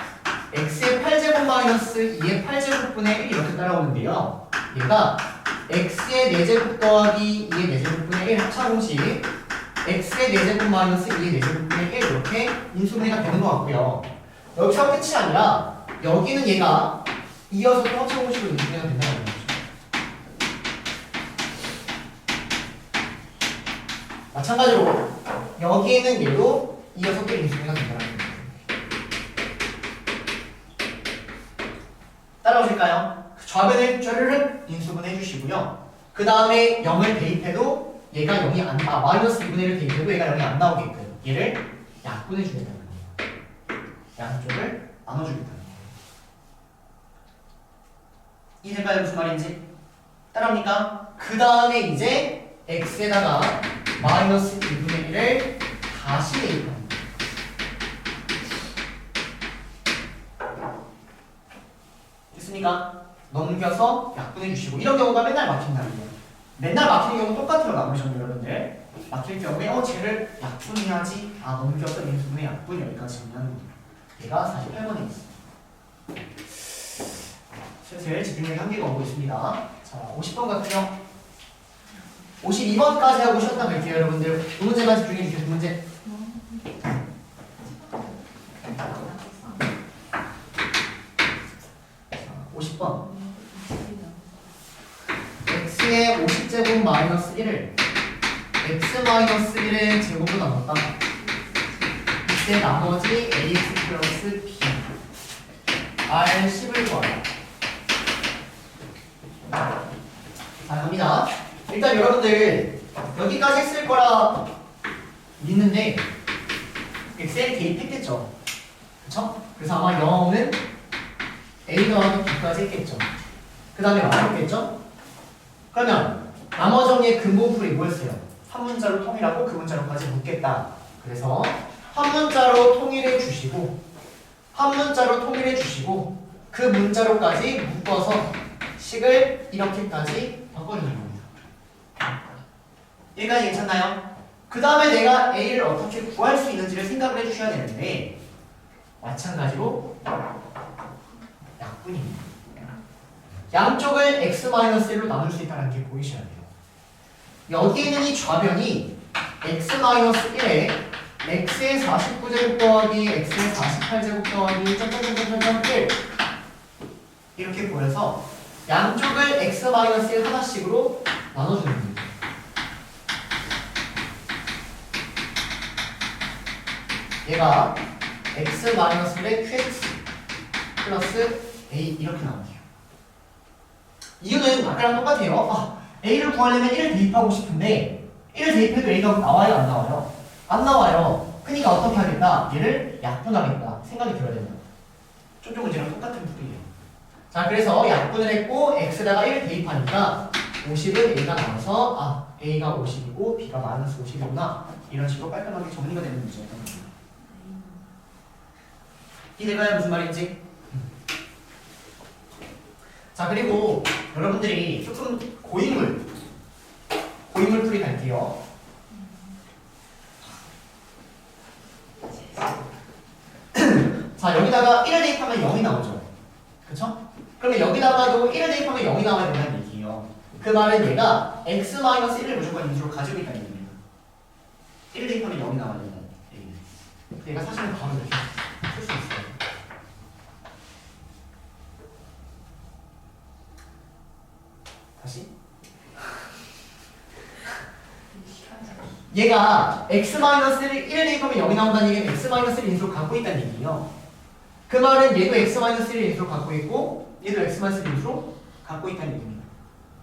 S1: x의 8제곱 마이너스 2의 8제곱분의 1 이렇게 따라오는데요. 얘가 x의 4제곱 더하기 2의 4제곱분의 1 합차공식 x의 4제곱 마이너스 2의 4제곱분의 1 이렇게 인수분해가 되는 것 같고요. 여기서 끝이 아니라 여기는 얘가 이어서 또 합차공식으로 인수분해가 된다는 거죠. 마찬가지로 여기에는 얘도 이어서 또 인수분해가 된다는 거예요. 따라오실까요? 좌변을 쫘르륵 인수분해 해주시고요. 그 다음에 0을 대입해도 얘가 0이 안 마이너스 2분의 1을 대입해도 얘가 0이 안 나오게끔 얘를 약분해 주겠다는 거예요. 양쪽을 나눠주겠다는 거예요. 이해될까요? 무슨 말인지? 따라옵니까? 그 다음에 이제 x에다가 마이너스 2분의 1을 다시 대입합니다. 됐습니까? 넘겨서 약분해 주시고 이런 경우가 맨날 막힌다는 거예요. 맨날 막히는 경우는 똑같아요. 나머지 정리 여러분들. 막힐 경우에 쟤를 약분해야지. 넘겨서 인수분해 약분 여기까지면 얘가 48번에 있어요. 슬슬 집중력 한계가 오고 있습니다. 자, 50번 같고요. 52번까지 하고 쉬었다 갈게요, 여러분들. 두 문제만 집중해 주세요. 두 문제. 50번. x의 50제곱 마이너스 1을 x 마이너스 1의 제곱으로 나눴다. 이때 나머지 ax 플러스 b r 10을 구하라. 자, 갑니다. 일단 여러분들 여기까지 했을 거라 믿는데 엑셀 대입했겠죠? 그쵸? 그래서 아마 영어는 A 더하기 B까지 했겠죠? 그 다음에 말했겠죠? 그러면 나머지 정리의 근본풀이 뭐였어요? 한 문자로 통일하고 그 문자로까지 묶겠다. 그래서 한 문자로 통일해 주시고 그 문자로까지 묶어서 식을 이렇게까지 바꿔주는 겁니다. 여기까지 괜찮나요? 그 다음에 내가 A를 어떻게 구할 수 있는지를 생각을 해주셔야 되는데 마찬가지로 약분입니다. 양쪽을 x-1로 나눌 수 있다는 게 보이셔야 돼요. 여기에 있는 이 좌변이 x-1에 x의 49제곱 더하기 x의 48제곱 더하기 점점점점점 1 그래서 양쪽을 x-1 하나씩으로 나눠주는 겁니다. 얘가 x-1의 qx 플러스 a 이렇게 나오네요. 이유는 아까랑 똑같아요. a를 구하려면 1을 대입하고 싶은데 1을 대입해도 a가 나와요? 안 나와요? 안 나와요. 그러니까 어떻게 하겠다? 얘를 약분하겠다 생각이 들어야 된다. 쪽쪽 문제랑 똑같은 풀이에요. 자, 그래서 약분을 했고 x에다가 1을 대입하니까 50은 a가 나와서 a가 50이고 b가 마이너스 50이구나. 이런 식으로 깔끔하게 정리가 되는 문제였던 겁니다. 이해가요? 무슨 말인지? 자, 그리고 여러분들이 조금 고인물 풀이 갈게요. 자, 여기다가 1을 대입하면 0이 나오죠. 그쵸? 그러면 여기다가도 1을 대입하면 0이 나와야 된다는 얘기예요. 그 말은 얘가 x-1을 무조건 인수로 가지고 있다는 얘기입니다. 1을 대입하면 0이 나와야 된다는 얘기예요. 얘가 사실은 바로 이렇게 쓸 수 있어요. 다시. 얘가 x-1을 대입하면 0이 나온다는 얘기는 x-1을 인수로 갖고 있다는 얘기예요. 그 말은 얘도 x-1을 인수로 갖고 있고 얘도 x-1을 인수로 갖고 있다는 얘기입니다.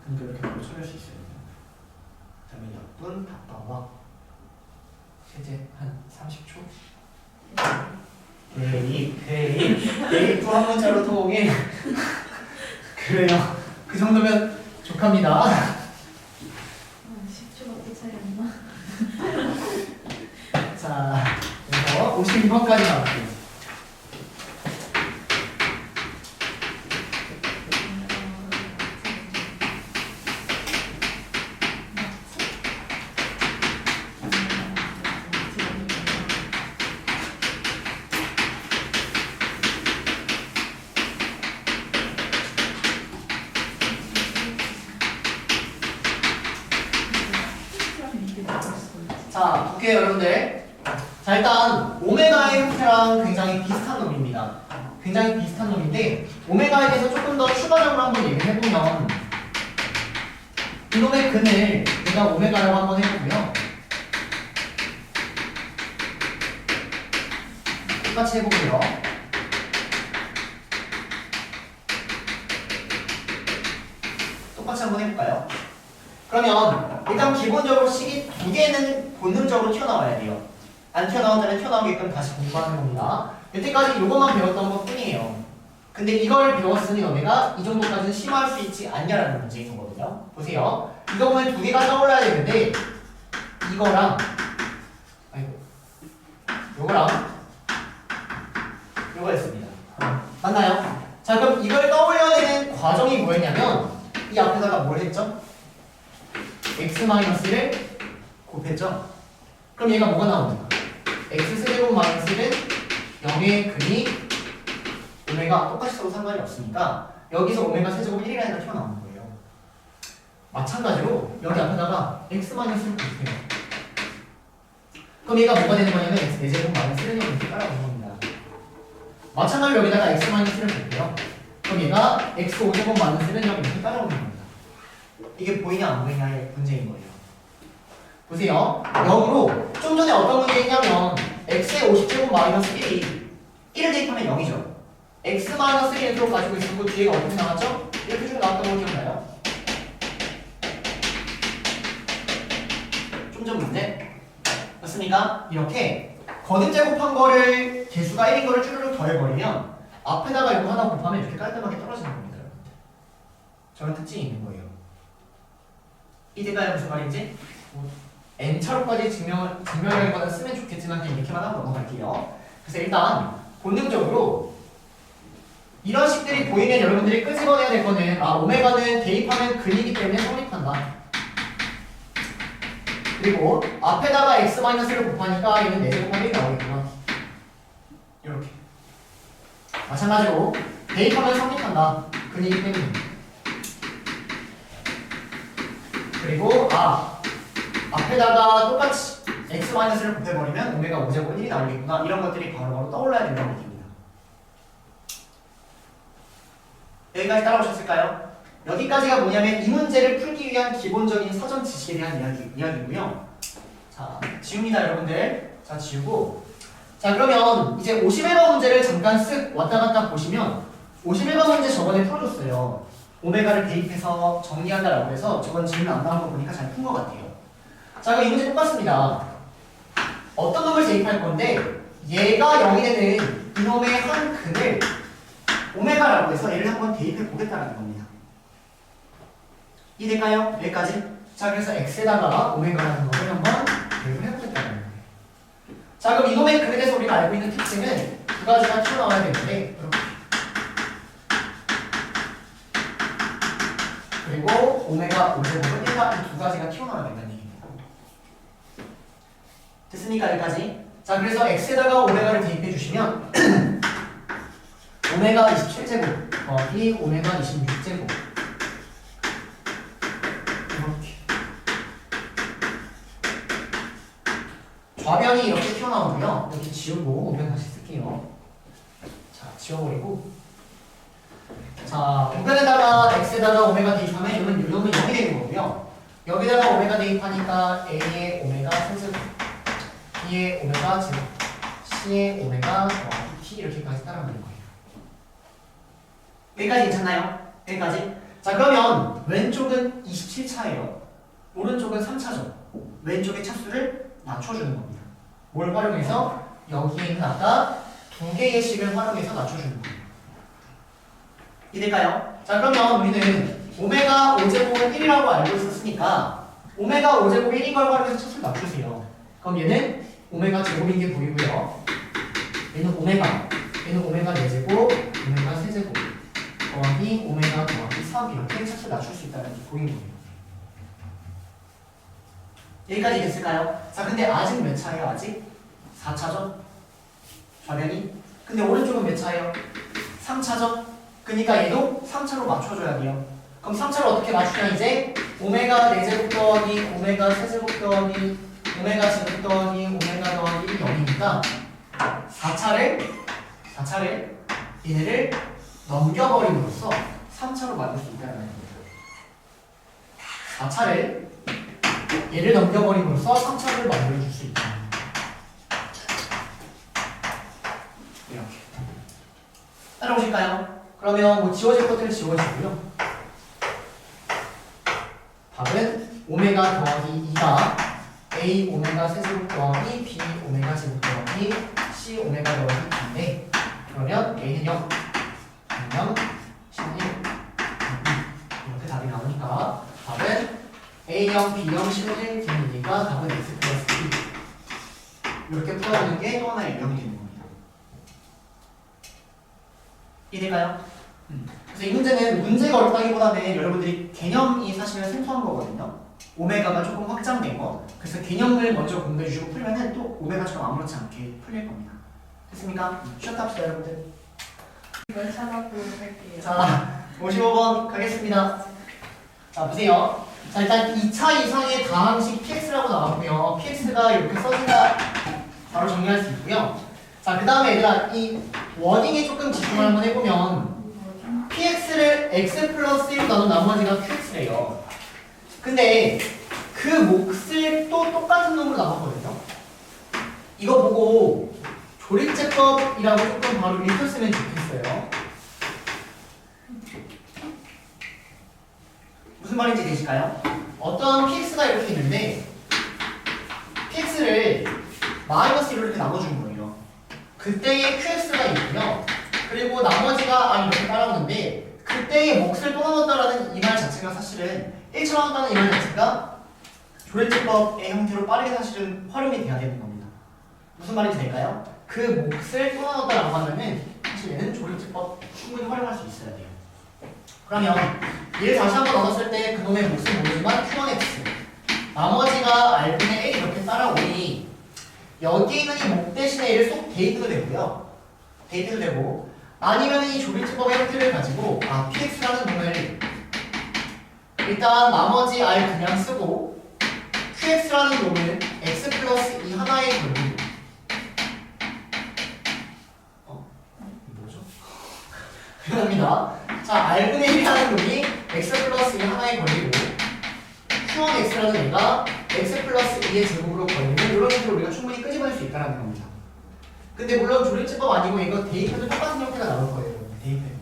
S1: 그러니까 이렇게 바로 처리할 수 있어요. 그 다음에 약분 답방와 세제 한 30초. 대입 한 문자로 통해. 그래요. 그 정도면 족합니다.
S2: 10초밖에 차이 안 나.
S1: 자, 그래서 52번까지 나올게요. 자, 볼게요, 여러분들. 자, 일단 오메가의 형태랑 굉장히 비슷한 놈입니다. 굉장히 비슷한 놈인데 오메가에 대해서 조금 더 추가적으로 한번 얘기를 해보면 이놈의 근을 내가 오메가라고 한번 해보고요. 똑같이 해보고요. 똑같이 한번 해볼까요? 그러면 일단 기본적으로 식이 두 개는 본능적으로 튀어나와야 돼요. 안 튀어나온다면 튀어나오게끔 다시 공부하는 겁니다. 여태까지 이것만 배웠던 것 뿐이에요. 근데 이걸 배웠으니 너네가 이 정도까지는 심화할 수 있지 않냐라는 문제인 거거든요. 보세요. 이거 보면 두 개가 떠올라야 되는데 이거랑 요거랑 요거였습니다. 맞나요? 자, 그럼 이걸 떠올려야 되는 과정이 뭐였냐면 이 앞에다가 뭘 했죠? x-를 곱했죠? 그럼 얘가 뭐가 나옵니까? x세제곱 마이너스 1은 0의 근이 오메가 똑같이 써도 상관이 없으니까 여기서 오메가 세제곱 1이라는 게 튀어나오는 거예요. 마찬가지로 여기 앞에다가 x-를 곱해요. 그럼 얘가 뭐가 되는 거냐면 x4제곱 마이너스 1은 이렇게 따라오는 겁니다. 마찬가지로 여기다가 x-를 곱해요. 그럼 얘가 x5제곱 마이너스 1은 이렇게 따라오는 겁니다. 이게 보이냐 안 보이냐의 문제인 거예요. 보세요. 역으로 좀 전에 어떤 문제였냐면 x의 50제곱 마이너스 1이 1을 대입하면 0이죠. x 마이너스 1을 가지고 있었고 뒤에가 어떻게 나왔죠? 이렇게 쭉 나왔던 거 기억나요? 좀 전 문제? 맞습니까? 이렇게 거듭 제곱한 거를 개수가 1인 거를 쭈르륵 더해버리면 앞에다가 이거 하나 곱하면 이렇게 깔끔하게 떨어지는 겁니다. 저런 특징이 있는 거예요. 이해가요? 무슨 말인지? n차로까지 증명하기보다 쓰면 좋겠지만 그냥 이렇게만 하고 넘어갈게요. 그래서 일단 본능적으로 이런 식들이 보이면 여러분들이 끄집어내야 될 거는 오메가는 대입하면 근이기 때문에 성립한다. 그리고 앞에다가 x-를 곱하니까 얘는 4제곱하기 나오겠구나. 이렇게 마찬가지로 대입하면 성립한다. 근이기 때문에. 그리고 앞에다가 똑같이 x-를 곱해버리면 오메가 5제곱 1이 나오겠구나. 이런 것들이 바로바로 떠올라야 된다는 얘기입니다. 여기까지 따라오셨을까요? 여기까지가 뭐냐면 이 문제를 풀기 위한 기본적인 사전 지식에 대한 이야기고요. 자, 지웁니다, 여러분들. 자, 지우고. 자, 그러면 이제 51번 문제를 잠깐 쓱 왔다 갔다 보시면 51번 문제 저번에 풀어줬어요. 오메가를 대입해서 정리한다라고 해서 저번 질문 안 나온 거 보니까 잘 푼 것 같아요. 자, 그럼 이 문제 똑같습니다. 어떤 놈을 대입할 건데 얘가 0이 되는 이놈의 한 근을 오메가라고 해서 얘를 한번 대입해 보겠다는 겁니다. 이해될까요? 여기까지? 자, 그래서 x에다가 오메가라는 거를 한번 대입을 해보겠다는 거예요. 자, 그럼 이놈의 근에 대해서 우리가 알고 있는 특징은 두 가지가 튀어나와야 되는데 이렇게. 그리고 오메가 5제곱은 1과 이 두 가지가 튀어나와야 된다는 얘기입니다. 됐습니까? 여기까지? 자, 그래서 x에다가 오메가를 대입해 주시면 오메가 27제곱 더하기 오메가 26제곱 이렇게 좌변이 이렇게 튀어나오고요. 이렇게 지우고 우변 다시 쓸게요. 자, 지워버리고 자, 우변에다가 x에다가 오메가 대입하면 이놈은 0이 되는 거고요. 여기다가 오메가 대입하니까 a의 오메가 세제곱 b의 오메가 제곱 c의 오메가 더하기 t 이렇게까지 따라가는 거예요. 여기까지 괜찮나요? 여기까지? 자, 그러면 왼쪽은 27차예요. 오른쪽은 3차죠. 왼쪽의 차수를 낮춰주는 겁니다. 뭘 활용해서? 여기에 있는 아까 두 개의 식을 활용해서 낮춰주는 거예요. 이해될까요? 자, 그러면 우리는 오메가 5제곱은 1이라고 알고 있었으니까 오메가 5제곱 1인 걸 활용해서 차수를 낮추세요. 그럼 얘는 오메가 제곱인 게 보이고요. 얘는 오메가 4제곱, 오메가 세제곱 더하기 오메가 더하기 3 이렇게 차수를 낮출 수 있다는 게 보이는 거예요. 여기까지 됐을까요? 자, 근데 아직 몇 차예요? 아직 4차죠? 좌변이? 근데 오른쪽은 몇 차예요? 3차죠? 그러니까 얘도 3차로 맞춰줘야 돼요. 그럼 3차를 어떻게 맞추냐 이제 오메가 4제곱 더하기 오메가 세제곱 더하기 오메가 제곱 더하기 오메가 더하기 0이니까 4차를 얘네를 넘겨버림으로써 3차로 만들 수 있다는 겁니다. 4차를 얘를 넘겨버림으로써 3차를 만들어줄 수 있다. 이렇게 따라오실까요? 그러면 뭐 지워질 것들은 지워지고요. 답은 오메가 더하기 2가 a 오메가 세제곱 더하기 b 오메가 제곱 더하기 c 오메가 더하기 b인데 그러면 a는 0, 0, 11, 이렇게 답이 나오니까 답은 a0, b0, 11, d니까 답은 x 플러스 b 이렇게 풀어주는 게 또 하나의 유형이 되는 겁니다. 이해될까요? 그래서 이 문제는 문제가 어렵다기보다는 여러분들이 개념이 사실은 생소한 거거든요. 오메가가 조금 확장된 거. 그래서 개념을 먼저 공부해 주시고 풀면은 또 오메가처럼 아무렇지 않게 풀릴 겁니다. 됐습니까? 쉬었다 합시다, 여러분들.
S2: 이걸 찾아보도록 할게요.
S1: 자, 55번 가겠습니다. 자, 보세요. 자, 일단 2차 이상의 다항식 px라고 나왔고요. px가 이렇게 써진다. 바로 정리할 수 있고요. 자, 그 다음에 얘들아, 이 워딩에 조금 집중을 한번 해보면 px를 x 플러스 1로 나눈 나머지가 qx래요. 근데 그 몫을 또 똑같은 놈으로 나눴거든요. 이거 보고 조립제법이라고 조금 바로 읽혔으면 좋겠어요. 무슨 말인지 되실까요? 어떤 px가 이렇게 있는데 px를 마이너스 1로 이렇게 나눠준 거예요. 그때의 qx가 있고요. 그리고 나머지가 이렇게 따라오는데 그때의 몫을 또 나눴다라는 이 말 자체가 사실은 1차 나눴다는 이 말 자체가 조립제법의 형태로 빠르게 사실은 활용이 돼야 되는 겁니다. 무슨 말인지 될까요? 그 몫을 또 나눴다라고 하면은 사실 얘는 조립제법 충분히 활용할 수 있어야 돼요. 그러면 얘를 다시 한번 넣었을 때 그놈의 몫은 모르지만 q1x 나머지가 r분의 a 이렇게 따라오니 여기 있는 이 목 대신에 얘를 쏙 대입해도 되고요. 대입해도 되고 아니면 이 조립제법의 형태를 가지고 px라는 놈을 일단 나머지 r 그냥 쓰고 qx라는 놈을 x 플러스 2 하나의 결국 뭐죠? 갑니다. 자, r분의 1이라는 놈이 x 플러스 2 하나에 걸리고 q1x라는 애가 x 플러스 2의 제곱으로 걸리면 이런 식으로 우리가 충분히 끄집어낼 수 있다는 겁니다. 근데 물론 조립제법 아니고 이거 대입해도 똑같은 형태가 나올 거예요. 대입해도.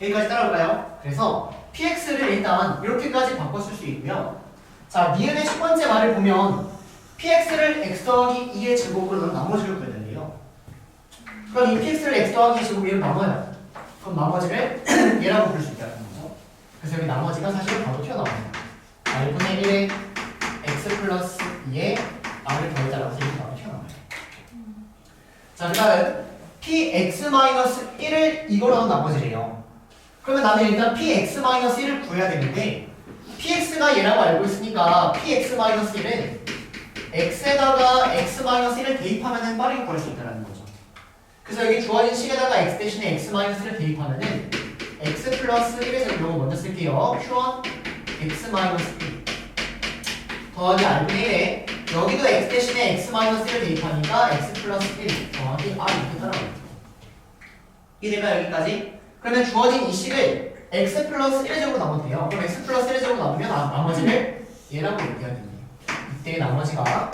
S1: 여기까지 따라올까요? 그래서 px를 일단 이렇게까지 바꿨을 수 있고요. 자, 니은의 첫 번째 말을 보면 px를 x 더하기 2의 제곱으로 넣은 나머지를 구해야 된대요. 그럼 이 px를 x 더하기 2의 제곱으로 나눠요. 그럼 나머지를 얘라고 부를 수 있다는 거죠. 그래서 여기 나머지가 사실은 바로 튀어나와요. r분의 1에 x 플러스 2에 r을 더해달라고 해서 이렇게 바로 튀어나와요. 자, 그 다음 px-1을 이거로 넣은 나머지래요. 그러면 나는 일단 px-1을 구해야 되는데 px가 얘라고 알고 있으니까 px-1은 x에다가 x-1을 대입하면 빠르게 구할 수 있다는 거죠. 그래서 여기 주어진 식에다가 x 대신에 x-를 대입하면은 x 플러스 1의 제곱 먼저 쓸게요. q1 x-1 더하기 r분의 1에 여기도 x 대신에 x-1을 대입하니까 x 플러스 1 더하기 r 이렇게 따라옵니다. 이해될까요? 여기까지? 그러면 주어진 이 식을 x 플러스 1의 제곱으로 나누면 돼요. 그럼 x 플러스 1의 제곱으로 나누면 나머지를 얘라고 얘기해야 됩니다. 이때 나머지가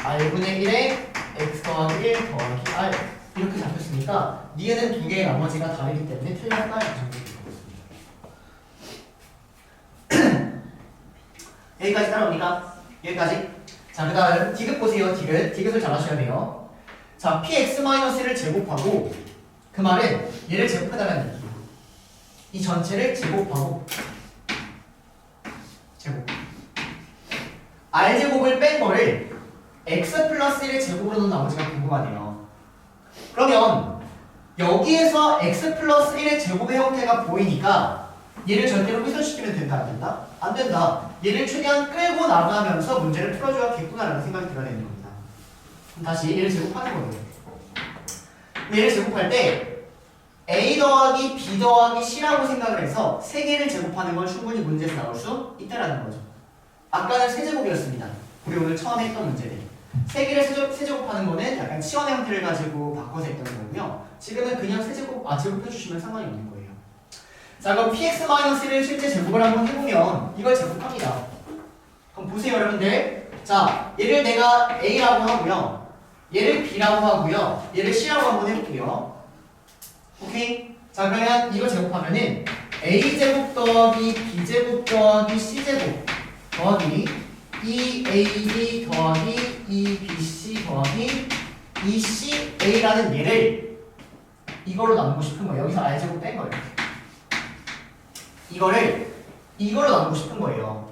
S1: r분의 1에 x 더하기 1 더하기 r 이렇게 잡혔으니까 니은은 두 개의 나머지가 다르기 때문에 틀렸다 이 정도 되겠습니다. 여기까지 따라옵니까? 여기까지? 자, 그 다음 디귿 보세요. 디귿을 잘 하셔야 돼요. 자, px-1을 제곱하고 그 말은 얘를 제곱해달라는 얘기예요. 이 전체를 제곱하고 제곱 r제곱을 뺀 거를 x 플러스 1의 제곱으로 넣은 나머지가 궁금하네요. 그러면 여기에서 x 플러스 1의 제곱의 형태가 보이니까 얘를 절대로 훼손시키면 된다 안 된다? 안 된다. 얘를 최대한 끌고 나가면서 문제를 풀어줘야겠구나라는 생각이 들어야 되는 겁니다. 그럼 다시 얘를 제곱하는 거예요. 얘를 제곱할 때 a 더하기 b 더하기 c라고 생각을 해서 세 개를 제곱하는 건 충분히 문제에서 나올 수 있다라는 거죠. 아까는 세제곱이었습니다. 우리 오늘 처음 했던 문제들. 세 개를 세제곱하는 거는 약간 치환의 형태를 가지고 바꿔서 했던 거고요. 지금은 그냥 제곱해 주시면 상관이 없는 거예요. 자, 그럼 px-1을 실제 제곱을 한번 해보면 이걸 제곱합니다. 그럼 보세요, 여러분들. 자, 얘를 내가 a라고 하고요. 얘를 b라고 하고요. 얘를 c라고 한번 해볼게요. 오케이? 자, 그러면 이거 제곱하면은 a제곱 더하기 b제곱 더하기 c제곱 더하기 2ab 더하기 2bc 더하기 2ca라는 얘를 이걸로 나누고 싶은 거예요. 여기서 r제곱 뺀 거예요. 이거로 나누고 싶은 거예요.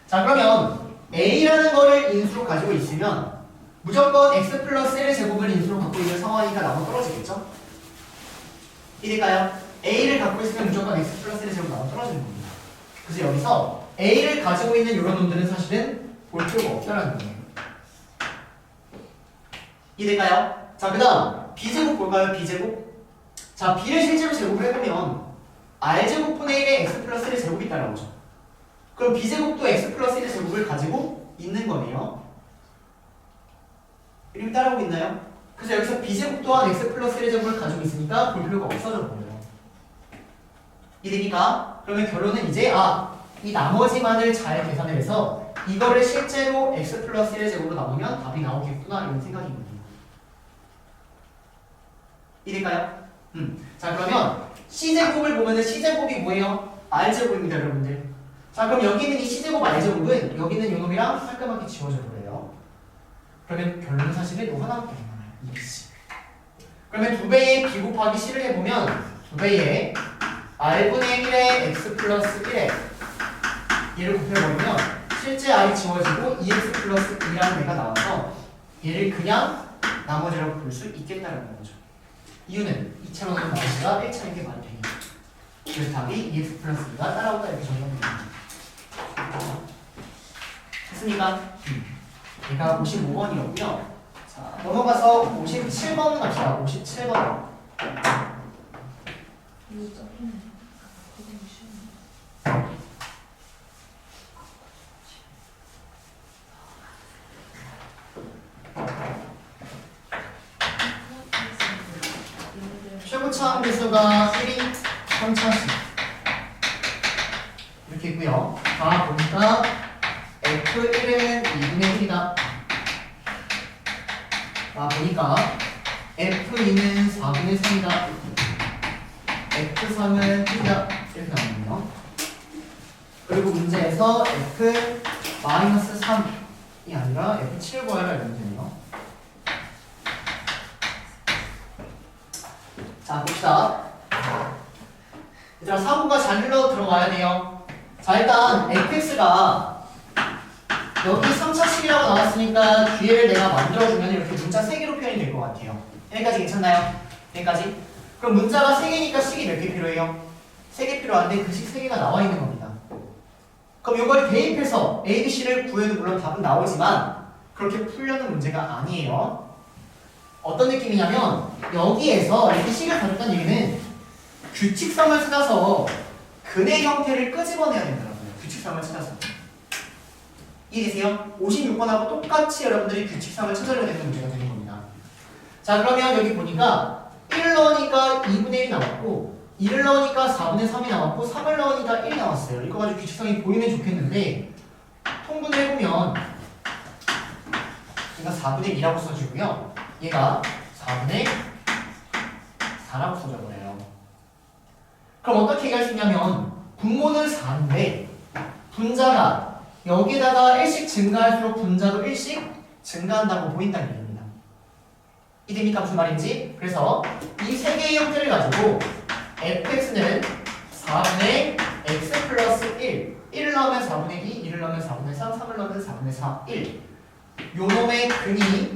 S1: 자, 그러면 a라는 거를 인수로 가지고 있으면 무조건 x 플러스 1의 제곱을 인수로 갖고 있는 상황이니까 나눠 떨어지겠죠? 이럴까요? a를 갖고 있으면 무조건 x 플러스 1의 제곱 나눠 떨어지는 겁니다. 그래서 여기서 a를 가지고 있는 이런 놈들은 사실은 볼 필요가 없다는 거예요. 이해될까요? 자, 그 다음 b제곱 볼까요? b제곱. 자, b를 실제로 제곱을 해보면 r제곱분의 1에 x 플러스 1의 제곱이 따라오죠. 그럼 b제곱도 x 플러스 1의 제곱을 가지고 있는 거네요. 이렇게 따라오고 있나요? 그래서 여기서 b제곱 또한 x 플러스 1의 제곱을 가지고 있으니까 볼 필요가 없어져 버려요. 이해됩니까? 그러면 결론은 이제 이 나머지만을 잘 계산을 해서 이거를 실제로 x 플러스 1의 제곱으로 나누면 답이 나오겠구나 이런 생각인 겁니다. 이해될까요? 자, 그러면 c제곱을 보면은 c제곱이 뭐예요? r제곱입니다, 여러분들. 자, 그럼 여기 있는 이 c제곱 r제곱은 여기 있는 요놈이랑 깔끔하게 지워져 버려요. 그러면 결론은 사실은 요 하나밖에 안 남아요. 2bc. 그러면 2배의 b 곱하기 c를 해보면 2배의 r분의 1에 x 플러스 1에 얘를 곱해버리면 실제 r이 지워지고 2x 플러스 2라는 애가 나와서 얘를 그냥 나머지라고 볼 수 있겠다는 거죠. 이유는 2차로 나온 나머지가 1차인 게 말이 되니까. 그래서 답이 2x 플러스 2가 따라온다 이렇게 정리합니다. 됐습니까? 얘가 55번이었고요. 자, 넘어가서 57번 갑시다. 57번. 최고차함 개수가 1이 F3은 1이다 이렇게 나오거든요. 그리고 문제에서 F-3이 아니라 F7을 구하라 이러면 되네요. 자, 봅시다. 얘들아, 사고가 잘 흘러 들어가야 돼요. 자, 일단 fx가 여기 3차식이라고 나왔으니까 뒤에를 내가 만들어주면 이렇게 문자 3개로 표현이 될 것 같아요. 여기까지 괜찮나요? 여기까지? 그럼 문자가 3개니까 식이 몇 개 필요해요? 3개 필요한데 그 식 3개가 나와 있는 겁니다. 그럼 이걸 대입해서 A, B, C를 구해도 물론 답은 나오지만 그렇게 풀려는 문제가 아니에요. 어떤 느낌이냐면 여기에서 이렇게 식을 가졌다는 얘기는 규칙성을 찾아서 근의 형태를 끄집어내야 된다고요. 규칙성을 찾아서. 이해되세요? 56번하고 똑같이 여러분들이 규칙성을 찾아내야 되는 문제가 되는 겁니다. 자, 그러면 여기 보니까 1을 넣으니까 2분의 1이 나왔고 2를 넣으니까 4분의 3이 나왔고 3을 넣으니까 1이 나왔어요. 이거 가지고 규칙성이 보이면 좋겠는데 통분을 해보면 얘가 4분의 2라고 써주고요. 얘가 4분의 4라고 써줘버려요. 그럼 어떻게 얘기할 수 있냐면 분모는 4인데 분자가 여기다가 1씩 증가할수록 분자도 1씩 증가한다고 보인다는 얘기입니다. 이해됩니까? 무슨 말인지? 그래서 이 세 개의 형태를 가지고 fx는 4분의 x 플러스 1 1을 넣으면 4분의 2, 2를 넣으면 4분의 3, 3을 넣으면 4분의 4, 1 요 놈의 근이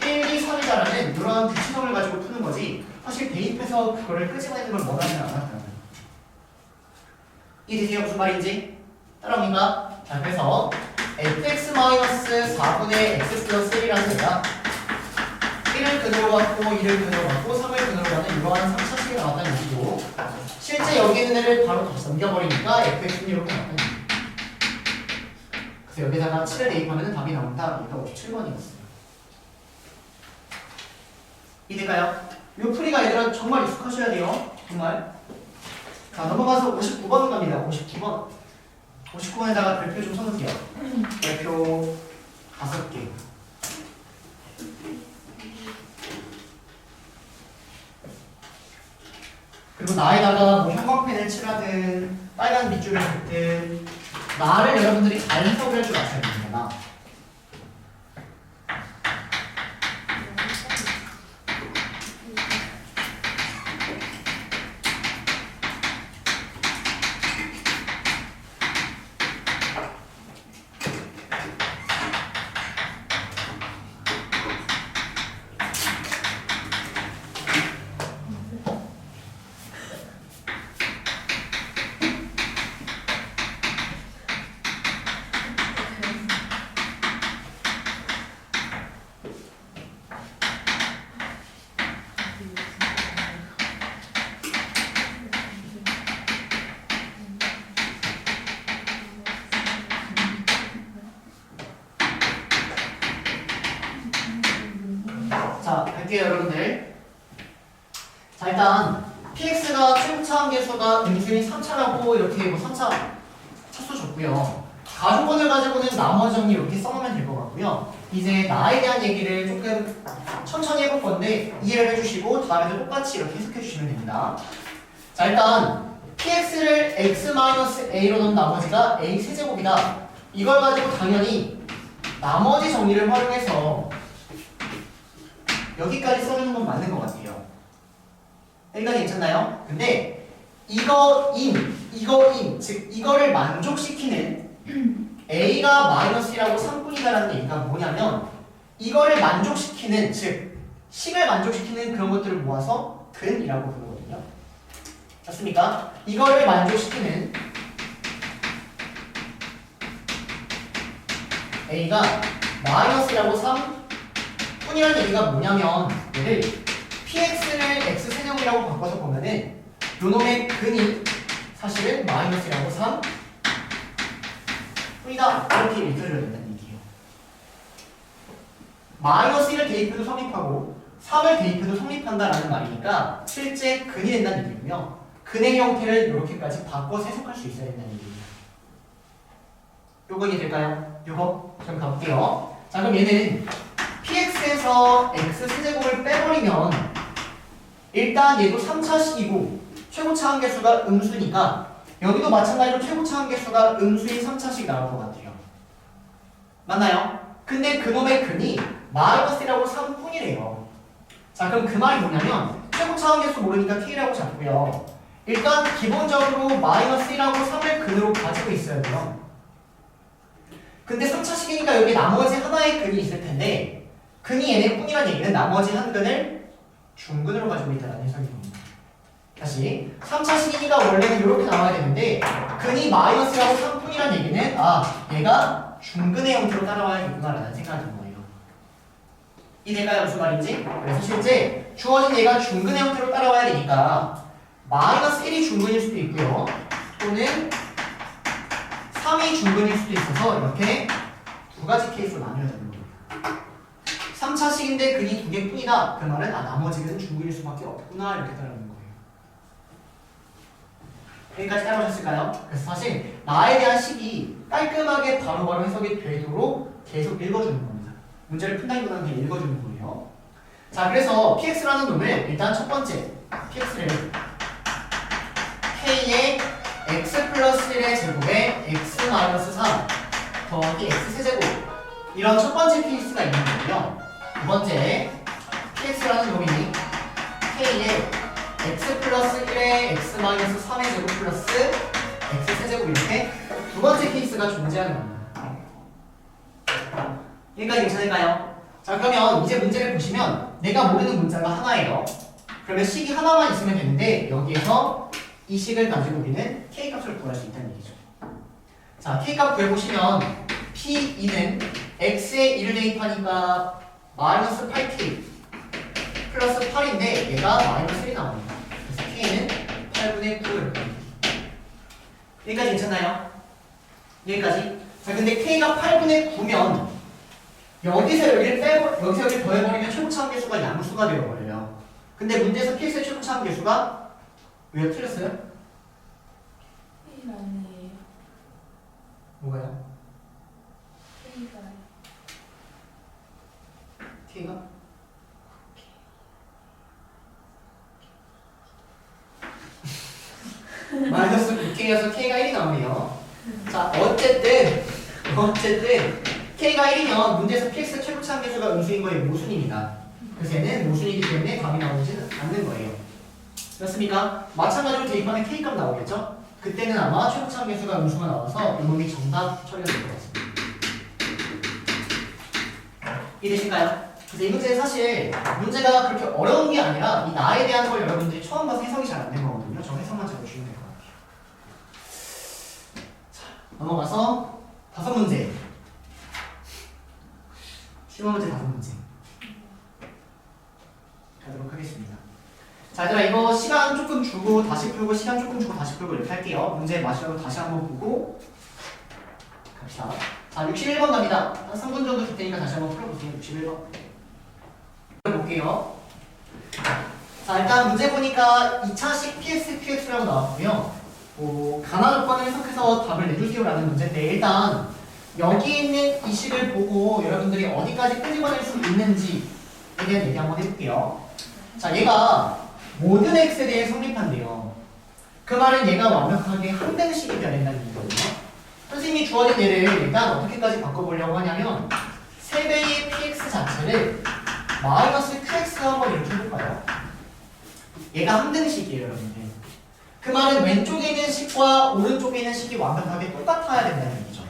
S1: 1, 2, 3이다라는 이런 규칙성을 가지고 푸는 거지 사실 대입해서 그거를 끄집어내는 걸 원하지는 않았다는. 이해되세요? 무슨 말인지? 따라옵니까? 자, 그래서 fx-4분의 x 플러스 1이라는 얘가 1을 근으로 갖고 2를 근으로 갖고 3을 근으로 가는 이러한 3차식이 나왔다는 얘기고 실제 여기 있는 애를 바로 다시 넘겨버리니까 fx는 이렇게 나왔다는 얘기. 그래서 여기다가 7을 대입하면 답이 나온다. 얘가 57번이었어요. 이해될까요? 이 풀이가 얘들아 정말 익숙하셔야 돼요. 정말. 자, 넘어가서 59번 갑니다. 59번. 59번에다가 별표 좀 써주세요. 별표 5개. 그리고 나에다가 뭐 형광펜을 칠하든 빨간 밑줄을 긋든 나를 여러분들이 잘 해석을 할 줄 아셔야 됩니다. 나. 자, 갈게요, 여러분들. 자, 일단 px가 최고차 함계수가 음수인 3차라고 이렇게 뭐 3차 차수 줬고요. 가조건을 가지고는 나머지 정리 이렇게 써놓으면 될 것 같고요. 이제 나에 대한 얘기를 조금 천천히 해볼 건데 이해를 해주시고 다음에도 똑같이 이렇게 해석해 주시면 됩니다. 자, 일단 px를 x-a로 넣은 나머지가 a 세제곱이다. 이걸 가지고 당연히 나머지 정리를 활용해서 여기까지 써주는 건 맞는 것 같아요. 여기까지 괜찮나요? 근데 즉 이거를 만족시키는 a가 마이너스라고 3분이다라는 얘기가 뭐냐면 이거를 만족시키는 즉 식을 만족시키는 그런 것들을 모아서 근이라고 부르거든요. 맞습니까? 이거를 만족시키는 a가 마이너스라고 3 뿐이라는 얘기가 뭐냐면 얘를 px를 x세제곱이라고 바꿔서 보면은 요놈의 근이 사실은 마이너스라고 3 뿐이다 이렇게 읽혀줘야 된다는 얘기예요. 마이너스 1을 대입해도 성립하고 3을 대입해도 성립한다라는 말이니까 실제 근이 된다는 얘기고요. 근의 형태를 이렇게까지 바꿔서 해석할 수 있어야 된다는 얘기입니다. 요거 이해될까요? 요거 좀 가볼게요. 자, 그럼 얘는 px에서 x세제곱을 빼버리면 일단 얘도 3차식이고 최고차 한계수가 음수니까 여기도 마찬가지로 최고차 한계수가 음수인 3차식 나올 것 같아요. 맞나요? 근데 그놈의 근이 마이너스라고 3뿐이래요. 자, 그럼 그 말이 뭐냐면 최고차 한계수 모르니까 K라고 잡고요. 일단 기본적으로 마이너스 1하고 3을 근으로 가지고 있어야 돼요. 근데 3차식이니까 여기 나머지 하나의 근이 있을 텐데 근이 얘네 뿐이란 얘기는 나머지 한 근을 중근으로 가지고 있다는 해석이 됩니다. 다시 3차식이니까 원래는 이렇게 나와야 되는데 근이 마이너스라고 3뿐이란 얘기는 얘가 중근의 형태로 따라와야겠구나라는 생각이 든 거예요. 이해될까요? 무슨 말인지? 그래서 실제 주어진 얘가 중근의 형태로 따라와야 되니까 마이너스 1이 중근일 수도 있고요. 또는 3이 중근일 수도 있어서 이렇게 두 가지 케이스로 나뉘어야 되는 거예요. 3차식인데 근이 2개뿐이다. 그 말은 나머지 근은 중근일 수밖에 없구나 이렇게 따르는 거예요. 여기까지 따라오셨을까요? 그래서 사실 나에 대한 식이 깔끔하게 바로바로 해석이 되도록 계속 읽어주는 겁니다. 문제를 푼다기보다는 그냥 읽어주는 거예요. 자, 그래서 px라는 놈을 일단 첫 번째 px를 k의 x 플러스 1의 제곱에 x 마이너스 3 더하기 x 세제곱 이런 첫 번째 케이스가 있는 거고요. 두 번째 px라는 놈이 k의 x 플러스 1의 x 마이너스 3의 제곱 플러스 x 세제곱 이렇게 두 번째 케이스가 존재하는 겁니다. 여기까지 괜찮을까요? 자, 그러면 이제 문제를 보시면 내가 모르는 문자가 하나예요. 그러면 식이 하나만 있으면 되는데 여기에서 이 식을 가지고 우리는 K값을 구할 수 있다는 얘기죠. 자, K값 구해보시면 P2는 X에 1을 대입하니까 마이너스 8K 플러스 8인데 얘가 마이너스 1이 나옵니다. 그래서 K는 8분의 9를 여기까지 괜찮나요? 여기까지? 자, 근데 K가 8분의 9면 여기서 여기를 빼고 여기서 여기를 더해버리면 최고차 함계수가 양수가 되어버려요. 근데 문제에서 Px의 최고차 함계수가 왜요? 틀렸어요?
S2: K가 아니에요.
S1: 뭐가요?
S2: K가.
S1: K가? 마이너스 9K여서 K가 1이 나오네요. 자, 어쨌든 K가 1이면 문제에서 PX 최고차 함계수가 음수인 거의 모순입니다. 그래서 얘는 모순이기 때문에 답이 나오지는 않는 거예요. 그렇습니까? 마찬가지로 대입하면 K값 나오겠죠? 그때는 아마 최고차 함계수가 음수가 나와서 이 놈이 정답 처리가 될 것 같습니다. 이해되실까요? 그래서 이 문제는 사실 문제가 그렇게 어려운 게 아니라 이 나에 대한 걸 여러분들이 처음 봐서 해석이 잘 안 된 거거든요. 저 해석만 잘 보시면 될 것 같아요. 자, 넘어가서 5문제. 15문제 5문제 가도록 하겠습니다. 자, 얘들아 이거 시간 조금 주고 다시 풀고 시간 조금 주고 다시 풀고 이렇게 할게요. 문제 마지막으로 다시 한번 보고 갑시다. 자, 61번 갑니다. 한 3분 정도 줄 테니까 다시 한번 풀어보세요. 61번 볼게요. 자, 일단 문제 보니까 2차식 PX, QX라고 나왔고요. 가나 조건을 해석해서 답을 내주세요라는 문제인데 일단 여기 있는 이 식을 보고 여러분들이 어디까지 끄집어낼 수 있는지에 대한 얘기 한번 해볼게요. 자, 얘가 모든 x에 대해 성립한대요. 그 말은 얘가 완벽하게 항등식이 돼야 된다는 얘기거든요. 선생님이 주어진 얘를 일단 어떻게까지 바꿔보려고 하냐면 3배의 px 자체를 마이너스 qx가 한번 이렇게 해볼까요? 얘가 항등식이에요, 여러분들. 그 말은 왼쪽에 있는 식과 오른쪽에 있는 식이 완벽하게 똑같아야 된다는 얘기죠.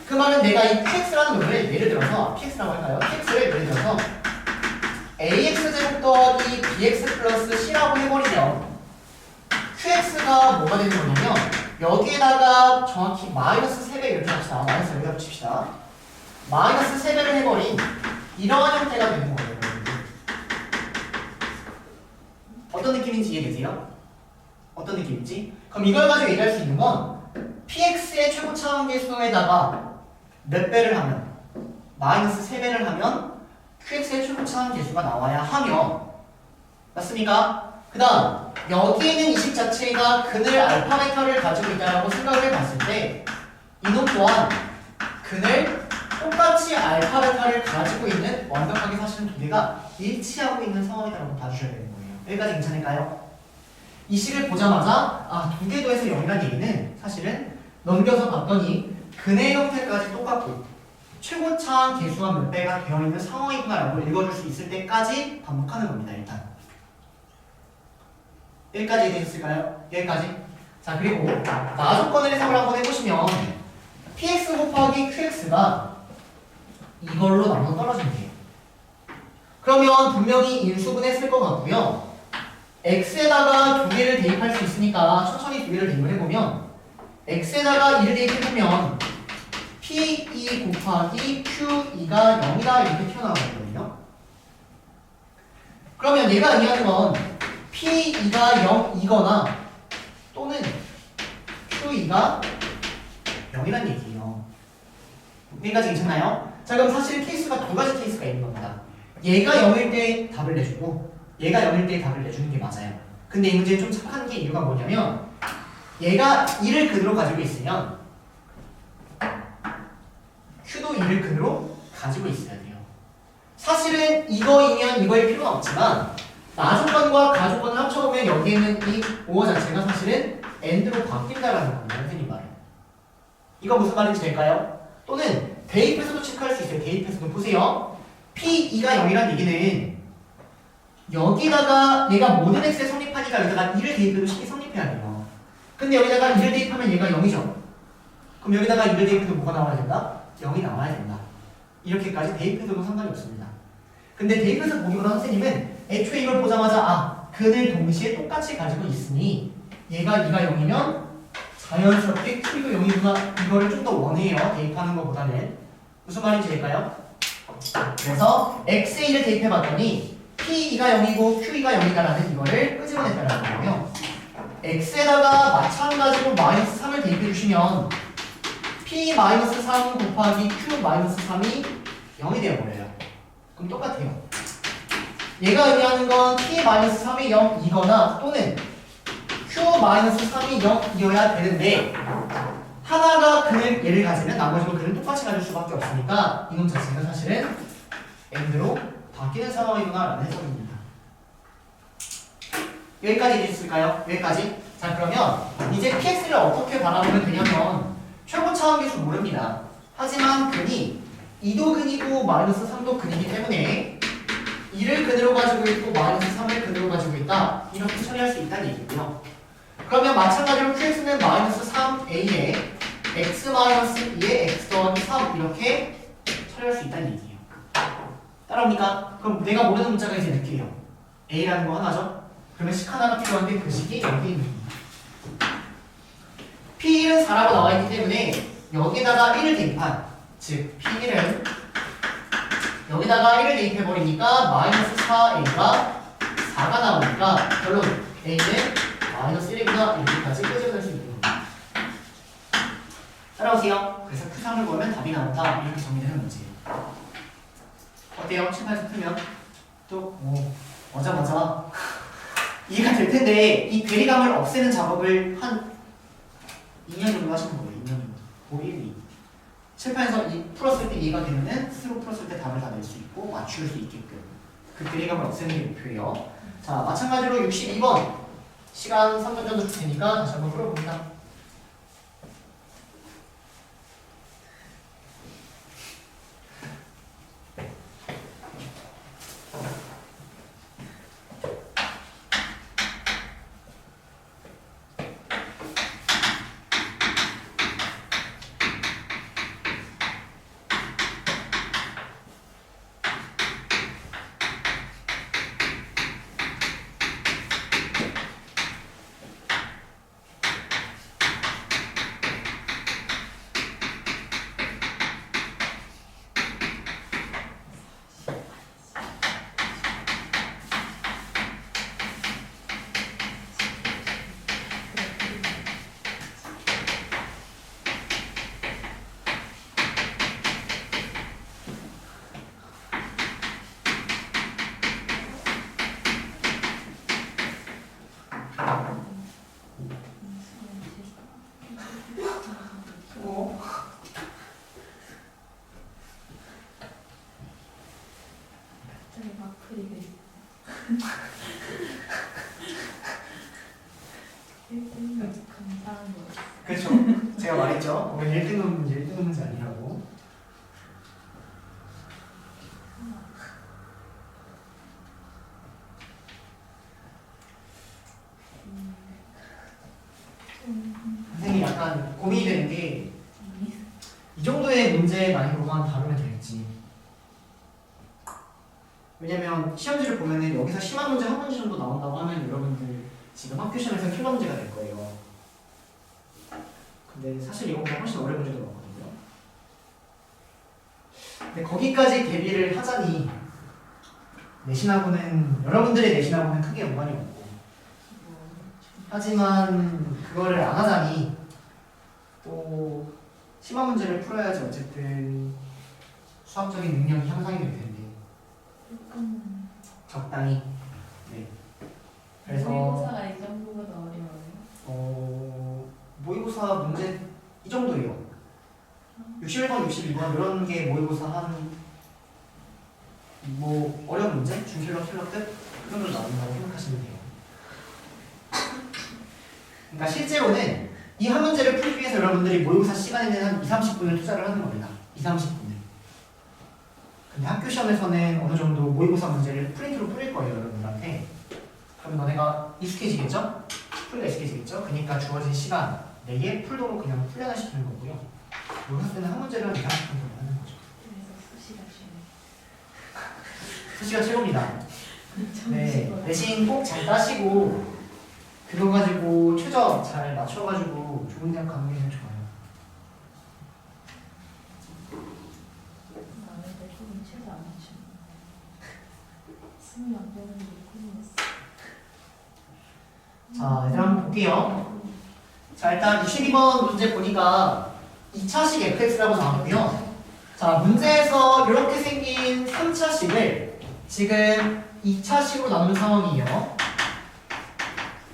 S1: 그 말은 내가 이 px라는 놈을 예를 들어서 px라고 할까요? px를 예를 들어서 ax제곱 더하기 bx 플러스 c라고 해버리면 qx가 뭐가 되는 거냐면 여기에다가 정확히 마이너스 3배 이렇게 합시다. 마이너스 여기다 붙입시다. 마이너스 3배를 해버린 이러한 형태가 되는 거예요. 어떤 느낌인지 이해되세요? 어떤 느낌인지? 그럼 이걸 가지고 얘기할 수 있는 건 px의 최고차 함계수에다가 몇 배를 하면 마이너스 3배를 하면 qx의 최고차 함계수가 나와야 하며 맞습니까? 그 다음 여기에 있는 이 식 자체가 근을 알파 베타를 가지고 있다고 생각을 해봤을 때 이놈 또한 근을 똑같이 알파 베타를 가지고 있는 완벽하게 사실은 두 개가 일치하고 있는 상황이라고 봐주셔야 되는 거예요. 여기까지 괜찮을까요? 이 식을 보자마자 두 개 더해서 0이라는 얘기는 사실은 넘겨서 봤더니 근의 형태까지 똑같고 최고차항 계수가 몇 배가 되어 있는 상황이구나라고 읽어줄 수 있을 때까지 반복하는 겁니다. 일단 여기까지 이해되셨을까요? 여기까지. 자, 그리고 나조건을 해석을 한번 해보시면 px 곱하기 qx가 이걸로 나눠 떨어지면 돼요. 그러면 분명히 인수분해 쓸 것 같고요. x에다가 2개를 대입할 수 있으니까 천천히 2개를 대입을 해보면 x에다가 2를 대입해보면 p2 곱하기 q2가 0이다 이렇게 튀어나오거든요. 그러면 얘가 의미하는 건 p2가 0이거나 또는 q2가 0이란 얘기예요. 여기까지 괜찮나요? 자, 그럼 사실 케이스가 두 가지 케이스가 있는 겁니다. 얘가 0일 때 답을 내주고 얘가 0일 때 답을 내주는 게 맞아요. 근데 이 문제는 좀 착한 게 이유가 뭐냐면 얘가 2를 근으로 가지고 있으면 Q도 2를 근으로 가지고 있어야 돼요. 사실은 이거이면 이거일 필요는 없지만 나조건과 가조건을 합쳐보면 여기에는 이 5호 자체가 사실은 AND로 바뀐다라는 겁니다. 선생님 말은. 이거 무슨 말인지 될까요? 또는 대입해서도 체크할 수 있어요. 대입해서도 보세요. P2가 0이란 얘기는 여기다가 얘가 모든 x에 성립하니까 여기다가 2를 대입해도 식이 성립해야 돼요. 근데 여기다가 2를 대입하면 얘가 0이죠. 그럼 여기다가 2를 대입해도 뭐가 나와야 된다? 0이 나와야 된다. 이렇게까지 대입해서도 상관이 없습니다. 근데 대입해서 보기보다 선생님은 애초에 이걸 보자마자 근을 동시에 똑같이 가지고 있으니 얘가 2가 0이면 자연스럽게 Q도 0이구나 이거를 좀 더 원해요. 대입하는 것보다는. 무슨 말인지 될까요? 그래서 X에 1을 대입해봤더니 P2가 0이고 Q2가 0이다라는 이거를 끄집어냈다라는 거고요. X에다가 마찬가지로 마이너스 3을 대입해주시면 P-3 곱하기 Q-3이 0이 되어버려요. 그럼 똑같아요. 얘가 의미하는 건 P-3이 0이거나 또는 Q-3이 0이어야 되는데 하나가 근을 얘를 가지면 나머지도 근을 똑같이 가질 수밖에 없으니까 이놈 자체가 사실은 AND로 바뀌는 상황이구나 라는 해석입니다. 여기까지 이해했을까요? 여기까지? 자, 그러면 이제 PX를 어떻게 바라보면 되냐면 최고차항 계수 모릅니다. 하지만 근이 2도 근이고 마이너스 3도 근이기 때문에 2를 근으로 가지고 있고 마이너스 3을 근으로 가지고 있다 이렇게 처리할 수 있다는 얘기고요. 그러면 마찬가지로 QX는 마이너스 3A에 X 마이너스 2에 X 더하기 3 이렇게 처리할 수 있다는 얘기예요. 따라옵니까? 그럼 내가 모르는 문자가 이제 몇 개예요? A라는 거 하나죠? 그러면 식 하나가 필요한데 그 식이 여기 있는 겁니다. P1은 4라고 나와 있기 때문에 여기다가 1을 대입한 즉 P1은 여기다가 1을 대입해버리니까 마이너스 4A가 4가 나오니까 결론 A는 마이너스 1이구나 이렇게까지 끄집어낼 수 있는 겁니다. 따라오세요. 그래서 Q3을 보면 답이 나온다 이렇게 정리되는 문제예요. 어때요? 칠판에서 풀면 또 맞아 이해가 될 텐데 이 괴리감을 없애는 작업을 한 2년 정도 하시는 거예요. 2년 정도. 고1, 2. 칠판에서 풀었을 때 이해가 되면은 스스로 풀었을 때 답을 다 낼 수 있고 맞출 수 있게끔 그 괴리감을 없애는 게 목표예요. 자, 마찬가지로 62번 시간 3분 정도 줄 테니까 다시 한번 풀어봅니다.
S2: 1등급 감사한 거.
S1: 그렇죠. 제가 말했죠. 오늘 1등급 문제 1등급 문제 아니라고. 선생님이 약간 고민이 되는 게 이 정도의 문제 난이도만 다루면 되겠지. 왜냐면 시험지를 보면은 여기서 심한 문제 한 문제 정도 나온다고 하면 여러분들 지금 학교 시험에서 킬러 문제가 될 거예요. 근데 사실 이거보다 훨씬 어려운 문제도 많거든요. 근데 거기까지 대비를 하자니 내신하고는 여러분들의 내신하고는 크게 연관이 없고, 하지만 그거를 안 하자니 또 심한 문제를 풀어야지 어쨌든 수학적인 능력이 향상이 될 텐데 적당히. 네. 그래서
S2: 모의고사가 이 정도보다 어려워요?
S1: 모의고사 문제 이 정도예요. 61번, 62번 이런 게 모의고사 한 뭐 어려운 문제? 중킬러, 킬러 끝? 그 정도 나온다고 생각하시면 돼요. 그러니까 실제로는 이 한 문제를 풀기 위해서 여러분들이 모의고사 시간에는 한 2-30분을 투자를 하는 겁니다. 2-30분을. 근데 학교 시험에서는 어느 정도 모의고사 문제를 프린트로 뿌릴 거예요, 여러분들한테. 그럼 너네가 익숙해지겠죠? 풀기가 익숙해지겠죠? 그러니까 주어진 시간 내에 풀도록 그냥 훈련하시는 거고요. 모의고사 때는 한 문제를 한 2-30분 정도 하는 거죠.
S2: 그래서 수시가 쉬워요.
S1: 수시가 최고입니다. 네, 대신 꼭 잘 따시고 그거 가지고 최저 잘 맞춰가지고 좋은 대학 가는 게 제일 좋아요.
S2: 나는 조금 최소 안 맞추는 승리 안 되는 게 꿈이었어.
S1: 자, 얘들아 한번 볼게요. 자, 일단 62번 문제 보니까 2차식 fx라고 나왔고요. 자, 문제에서 이렇게 생긴 3차식을 지금 2차식으로 나눈 상황이에요.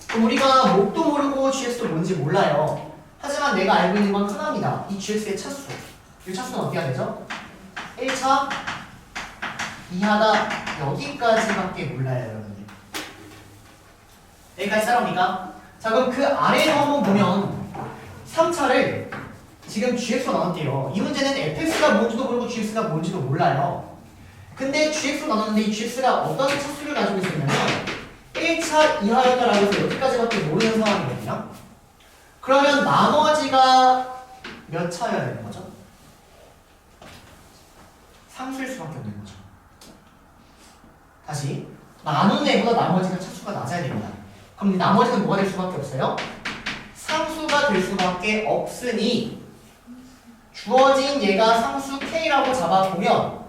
S1: 그럼 우리가 목도 모르고 gx도 뭔지 몰라요. 하지만 내가 알고 있는 건 하나입니다. 이 gx의 차수. 이 차수는 어떻게 해야 되죠? 1차 이하다 여기까지밖에 몰라요, 여러분들. 여기까지 따라옵니까? 자, 그럼 그 아래에서 한번 보면 3차를 지금 gx로 나눴대요. 이 문제는 fx가 뭔지도 모르고 gx가 뭔지도 몰라요. 근데 gx로 나눴는데 이 gx가 어떤 차수를 가지고 있었냐면 1차 이하였다라고 해서 여기까지밖에 모르는 상황이거든요. 그러면 나머지가 몇 차여야 되는 거죠? 상수일 수밖에 없는 거죠. 다시 나눈 애보다 나머지가 차수가 낮아야 됩니다. 그럼 나머지는 뭐가 될 수밖에 없어요? 상수가 될 수밖에 없으니 주어진 얘가 상수 k라고 잡아보면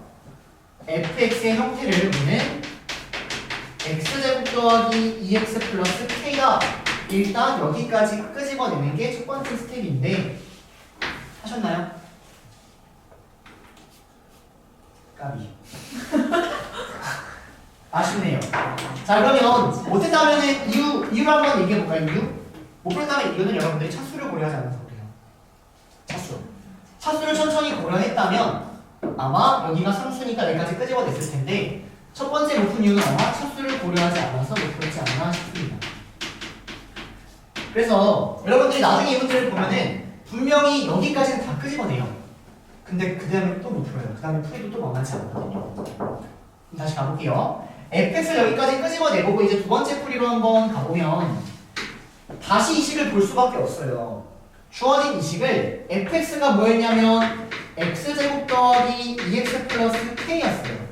S1: fx의 형태를 우리는 x제곱 더하기 2x 플러스 k가 일단 여기까지 끄집어내는 게 첫 번째 스텝인데 하셨나요? 까비 아쉽네요. 자, 그러면 못했다면은 이유를 한번 얘기해볼까요? 이유? 못 풀었다면 이유는 여러분들이 차수를 고려하지 않아서 그래요. 차수를 천천히 고려했다면 아마 여기가 상수니까 여기까지 끄집어냈을 텐데 첫 번째 못 푼 이유는 아마 차수를 고려하지 않아서 못 풀었지 않나 싶습니다. 그래서 여러분들이 나중에 이 문제를 보면은 분명히 여기까지는 다 끄집어내요. 근데 그 다음에 또 못 풀어요. 그 다음에 풀이도 또 만만치 않거든요. 그럼 다시 가볼게요. fx를 여기까지 끄집어내보고 이제 두 번째 풀이로 한번 가보면 다시 이 식을 볼 수밖에 없어요. 주어진 이 식을 fx가 뭐였냐면 x제곱 더하기 2x 플러스 k였어요.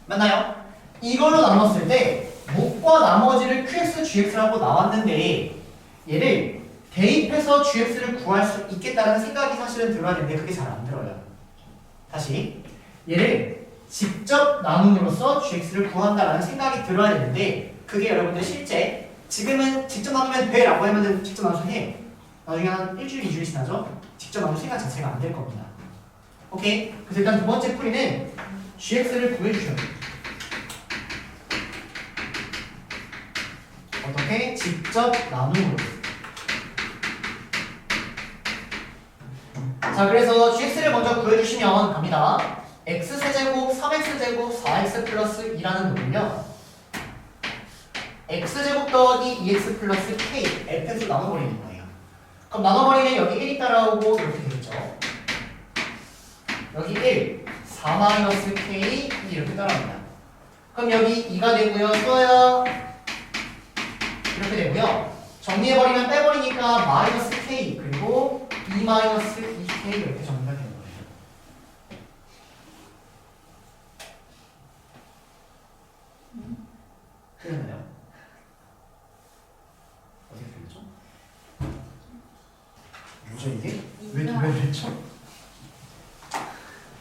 S1: 맞나요? 이걸로 나눴을 때 목과 나머지를 qx, gx라고 나왔는데 얘를 대입해서 gx를 구할 수 있겠다는 생각이 사실은 들어야 되는데 그게 잘 안 들어요. 다시 얘를 직접 나눔으로써 gx를 구한다라는 생각이 들어야 되는데 그게 여러분들 실제 지금은 직접 나누면 돼 라고 하면은 직접 나눠서 해. 나중에 한 일주일, 2주일 지나죠? 직접 나눌 생각 자체가 안 될 겁니다. 오케이? 그래서 일단 두 번째 풀이는 gx를 구해주셔야 돼요. 어떻게? 직접 나눔으로. 자, 그래서 gx를 먼저 구해주시면 갑니다. x세제곱, 3x제곱, 4x 플러스 2라는 놈은요 x제곱 더하기 2x 플러스 k fx로 나눠버리는 거예요. 그럼 나눠버리면 여기 1이 따라오고 이렇게 되겠죠. 여기 1, 4 마이너스 k 이렇게 따라옵니다. 그럼 여기 2가 되고요. 또야 이렇게 되고요. 정리해버리면 빼버리니까 마이너스 k 그리고 2 마이너스 2k 이렇게 정리가 되는 거예요. 틀렸나요? 어떻게 틀렸죠? 뭐죠 이게? 왜 됐죠?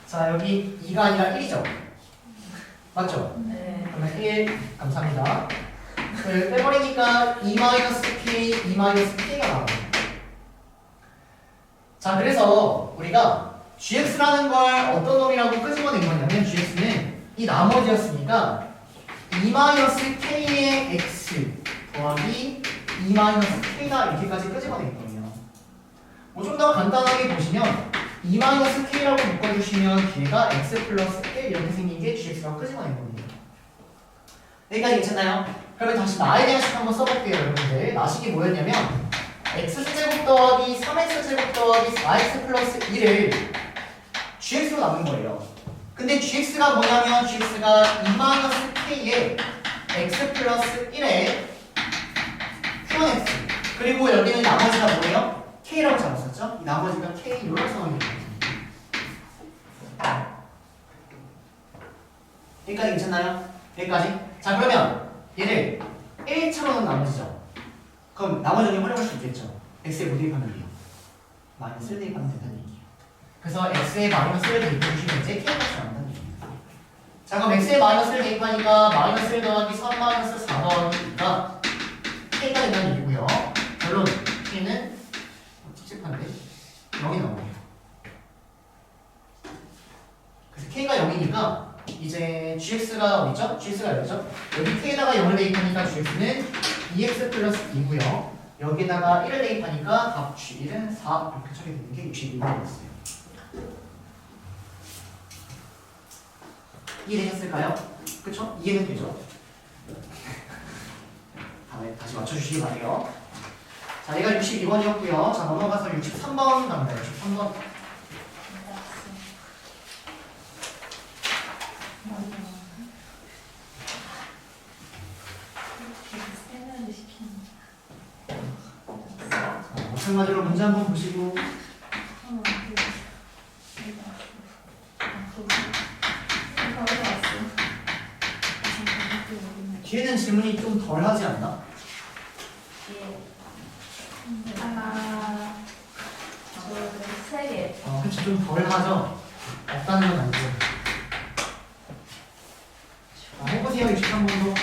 S1: 자 여기 2가 아니라 1이죠? 맞죠?
S2: 네.
S1: 그러면 1 감사합니다. 그 빼버리니까 2-k, 2-k가 나와요. 자 그래서 우리가 gx라는 걸 어떤 놈이라고 끄집어낸 거냐면 gx는 이 나머지였으니까 2-k의 x 더하기 2-k다 이렇게까지 끄집어낸 거예요. 뭐 좀 더 간단하게 보시면 2-k라고 묶어주시면 뒤에가 x 플러스 1 이렇게 생긴 게 gx라고 끄집어낸 겁니다. 여기까지 괜찮나요? 그러면 다시 나에 대한 식 한번 써볼게요 여러분들. 나식이 뭐였냐면 x제곱 더하기 3x제곱 더하기 4x 플러스 1을 gx로 남는 거예요. 근데 gx가 뭐냐면 gx가 2-k에 x 플러스 1에 q1x 그리고 여기는 나머지가 뭐예요? k라고 잡았었죠? 이 나머지가 k 이런 상황입니다. 여기까지 괜찮나요? 여기까지? 자 그러면 얘를 1차로는 나머지죠. 그럼 나머지 정리 활용할 수 있겠죠. x에 뭐 대입하면 돼요? 마이너스 1 대입하면 된다는 얘기예요. 그래서 x에 마이너스 1 대입해주시면 이제 k값이 나온다는 얘기입니다. 자 그럼 x에 마이너스 1 대입하니까 마이너스 1 더하기 3 마이너스 4 더하기 2가 k가 된다는 얘기고요. 결론 k는 찝찝한데 0이 나오네요. 그래서 k가 0이니까 이제 gx가 어디죠? gx가 여기죠? 여기 k에다가 0을 대입하니까 gx는 2x 플러스 2고요. 여기다가 1을 대입하니까 답 g1은 4 이렇게 처리되는 게 62가 되었어요. 이해되셨을까요? 그쵸? 이해는 되죠? 다음에 다시 맞춰주시기 바래요. 자, 얘가 62번이었고요. 자, 넘어가서 63번 갑니다. 63번. 마찬가지로 문제 한번 보시고 뒤에는 질문이 좀 덜 하지 않나? 그치 좀 덜 하죠? 없다는 건 아니고 해보세요 63번도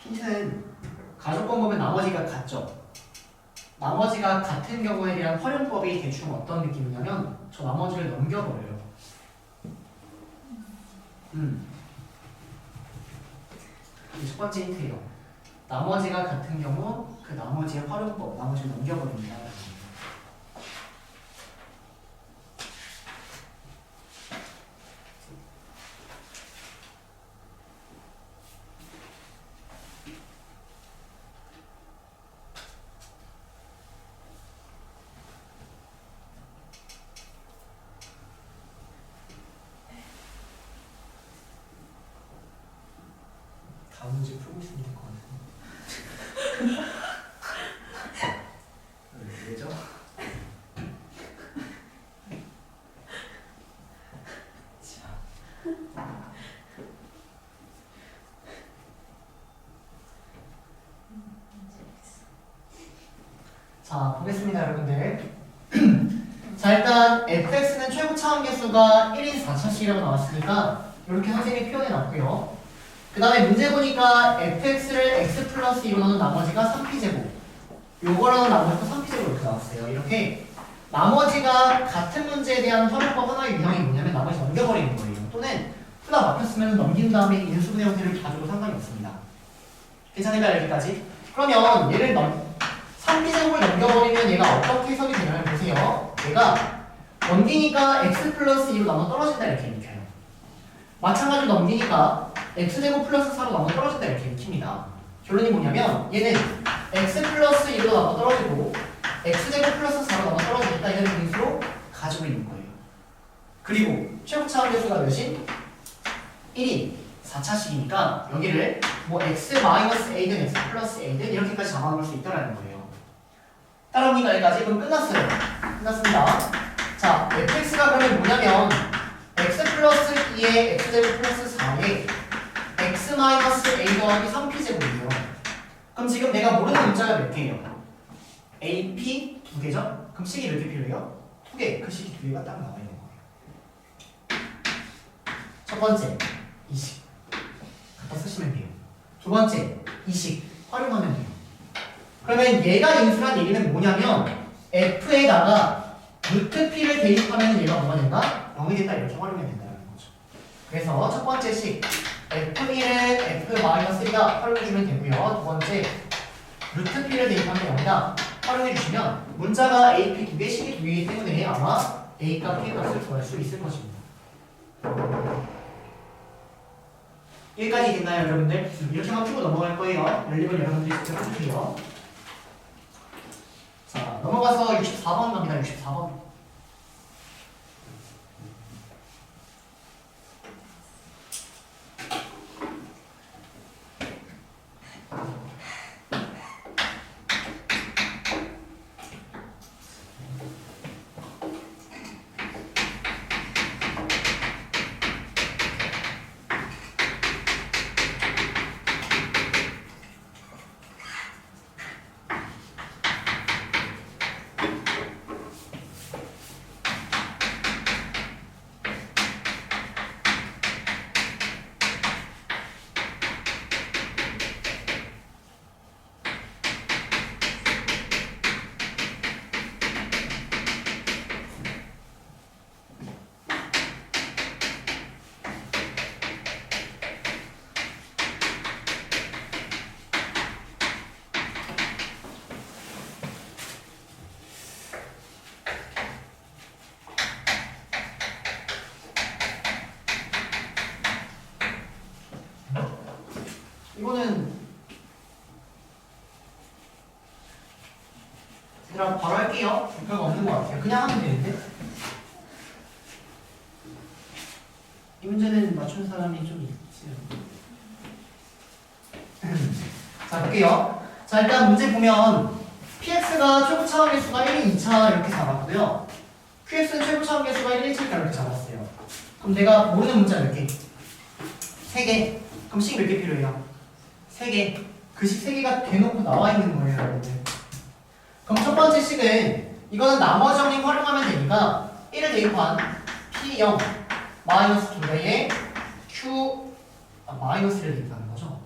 S1: 힌트는 가족권 보면 나머지가 같죠? 나머지가 같은 경우에 대한 활용법이 대충 어떤 느낌이냐면 저 나머지를 넘겨버려요. 이게 첫 번째 힌트예요. 나머지가 같은 경우 그 나머지의 활용법, 나머지를 넘겨버립니다. 다음 문제 풀고 있으면 될 것 같은데. 왜죠? 자, 보겠습니다, 여러분들. 자, 일단 fx는 최고 차원 개수가 1인 4차씩이라고 나왔으니까 이렇게 선생님이 표현해 놨고요. 그 다음에 문제 보니까 fx를 x 플러스 2로 나눈 나머지가 3p제곱, 요거랑 나머지도 3p제곱 이렇게 나왔어요. 이렇게 나머지가 같은 문제에 대한 활용법 하나의 유형이 뭐냐면 나머지 넘겨버리는 거예요. 또는 풀다 막혔으면 넘긴 다음에 인수분해 형태를 가져도 상관이 없습니다. 괜찮을까요, 여기까지? 그러면 얘를 3p제곱을 넘겨버리면 얘가 어떻게 해석이 되냐면 보세요. 얘가 넘기니까 x 플러스 2로 나눠 떨어진다 이렇게 읽혀요. 마찬가지로 넘기니까 x제곱 플러스 4로 나눠 떨어진다 이렇게 읽힙니다. 결론이 뭐냐면 얘는 x 플러스 2로 나눠 떨어지고 x제곱 플러스 4로 나눠 떨어지겠다 이런 인수로 가지고 있는 거예요. 그리고 최고 차원 개수가 몇인? 1인 4차식이니까 여기를 뭐 x 마이너스 a든 x 플러스 a든 이렇게까지 잡아놓을 수 있다는 거예요. 따라오니까 여기까지 그럼 끝났어요. 끝났습니다. 자, fx가 그러면 뭐냐면 x 플러스 2에 x제곱 플러스 4에 x 마이너스 a 더하기 3p제곱이에요. 그럼 지금 내가 모르는 문자가 몇 개예요? AP 2개죠? 그럼 식이 몇 개 필요해요? 2개. 그 식이 2개가 딱 나와 있는 거예요. 첫 번째, 이 식. 갖다 쓰시면 돼요. 두 번째, 이 식. 활용하면 돼요. 그러면 얘가 인수란 얘기는 뭐냐면 f에다가 루트 p를 대입하면 얘가 뭐가 된다? 0이 된다 이렇게 활용하면 된다는 거죠. 그래서 첫 번째 식 f1은 f-1다 활용해주면 되고요. 두 번째 루트 p를 대입하면 0이다 활용해주시면 문자가 AP 2개, 식이 2개이기 때문에 아마 A값, P값을 구할 수 있을 것입니다. 여기까지 됐나요, 여러분들? 이렇게만 풀고 넘어갈 거예요. 열리면 여러분들이 직접 해주세요. 자, 넘어가서 64번 갑니다. 64번. 이거는 얘들아 바로 할게요. 별거 없는 것 같아요. 그냥 하면 되는데 이 문제는 맞춘 사람이 좀 있지. 자, 볼게요. 자, 일단 문제 보면 px가 최고 차원 개수가 1인 2차 이렇게 잡았고요. qx는 최고 차원 개수가 1, 1차 이렇게 잡았어요. 그럼 내가 모르는 문자 몇 개? 3개. 그럼 식 몇 개 필요해요? 3개. 그 식 3개가 대놓고 나와 있는 거예요, 여러분들. 그럼 첫 번째 식은 이거는 나머지 정리 활용하면 되니까 1을 대입한 P0 마이너스 2배의 Q 마이너스를 대입하는 거죠.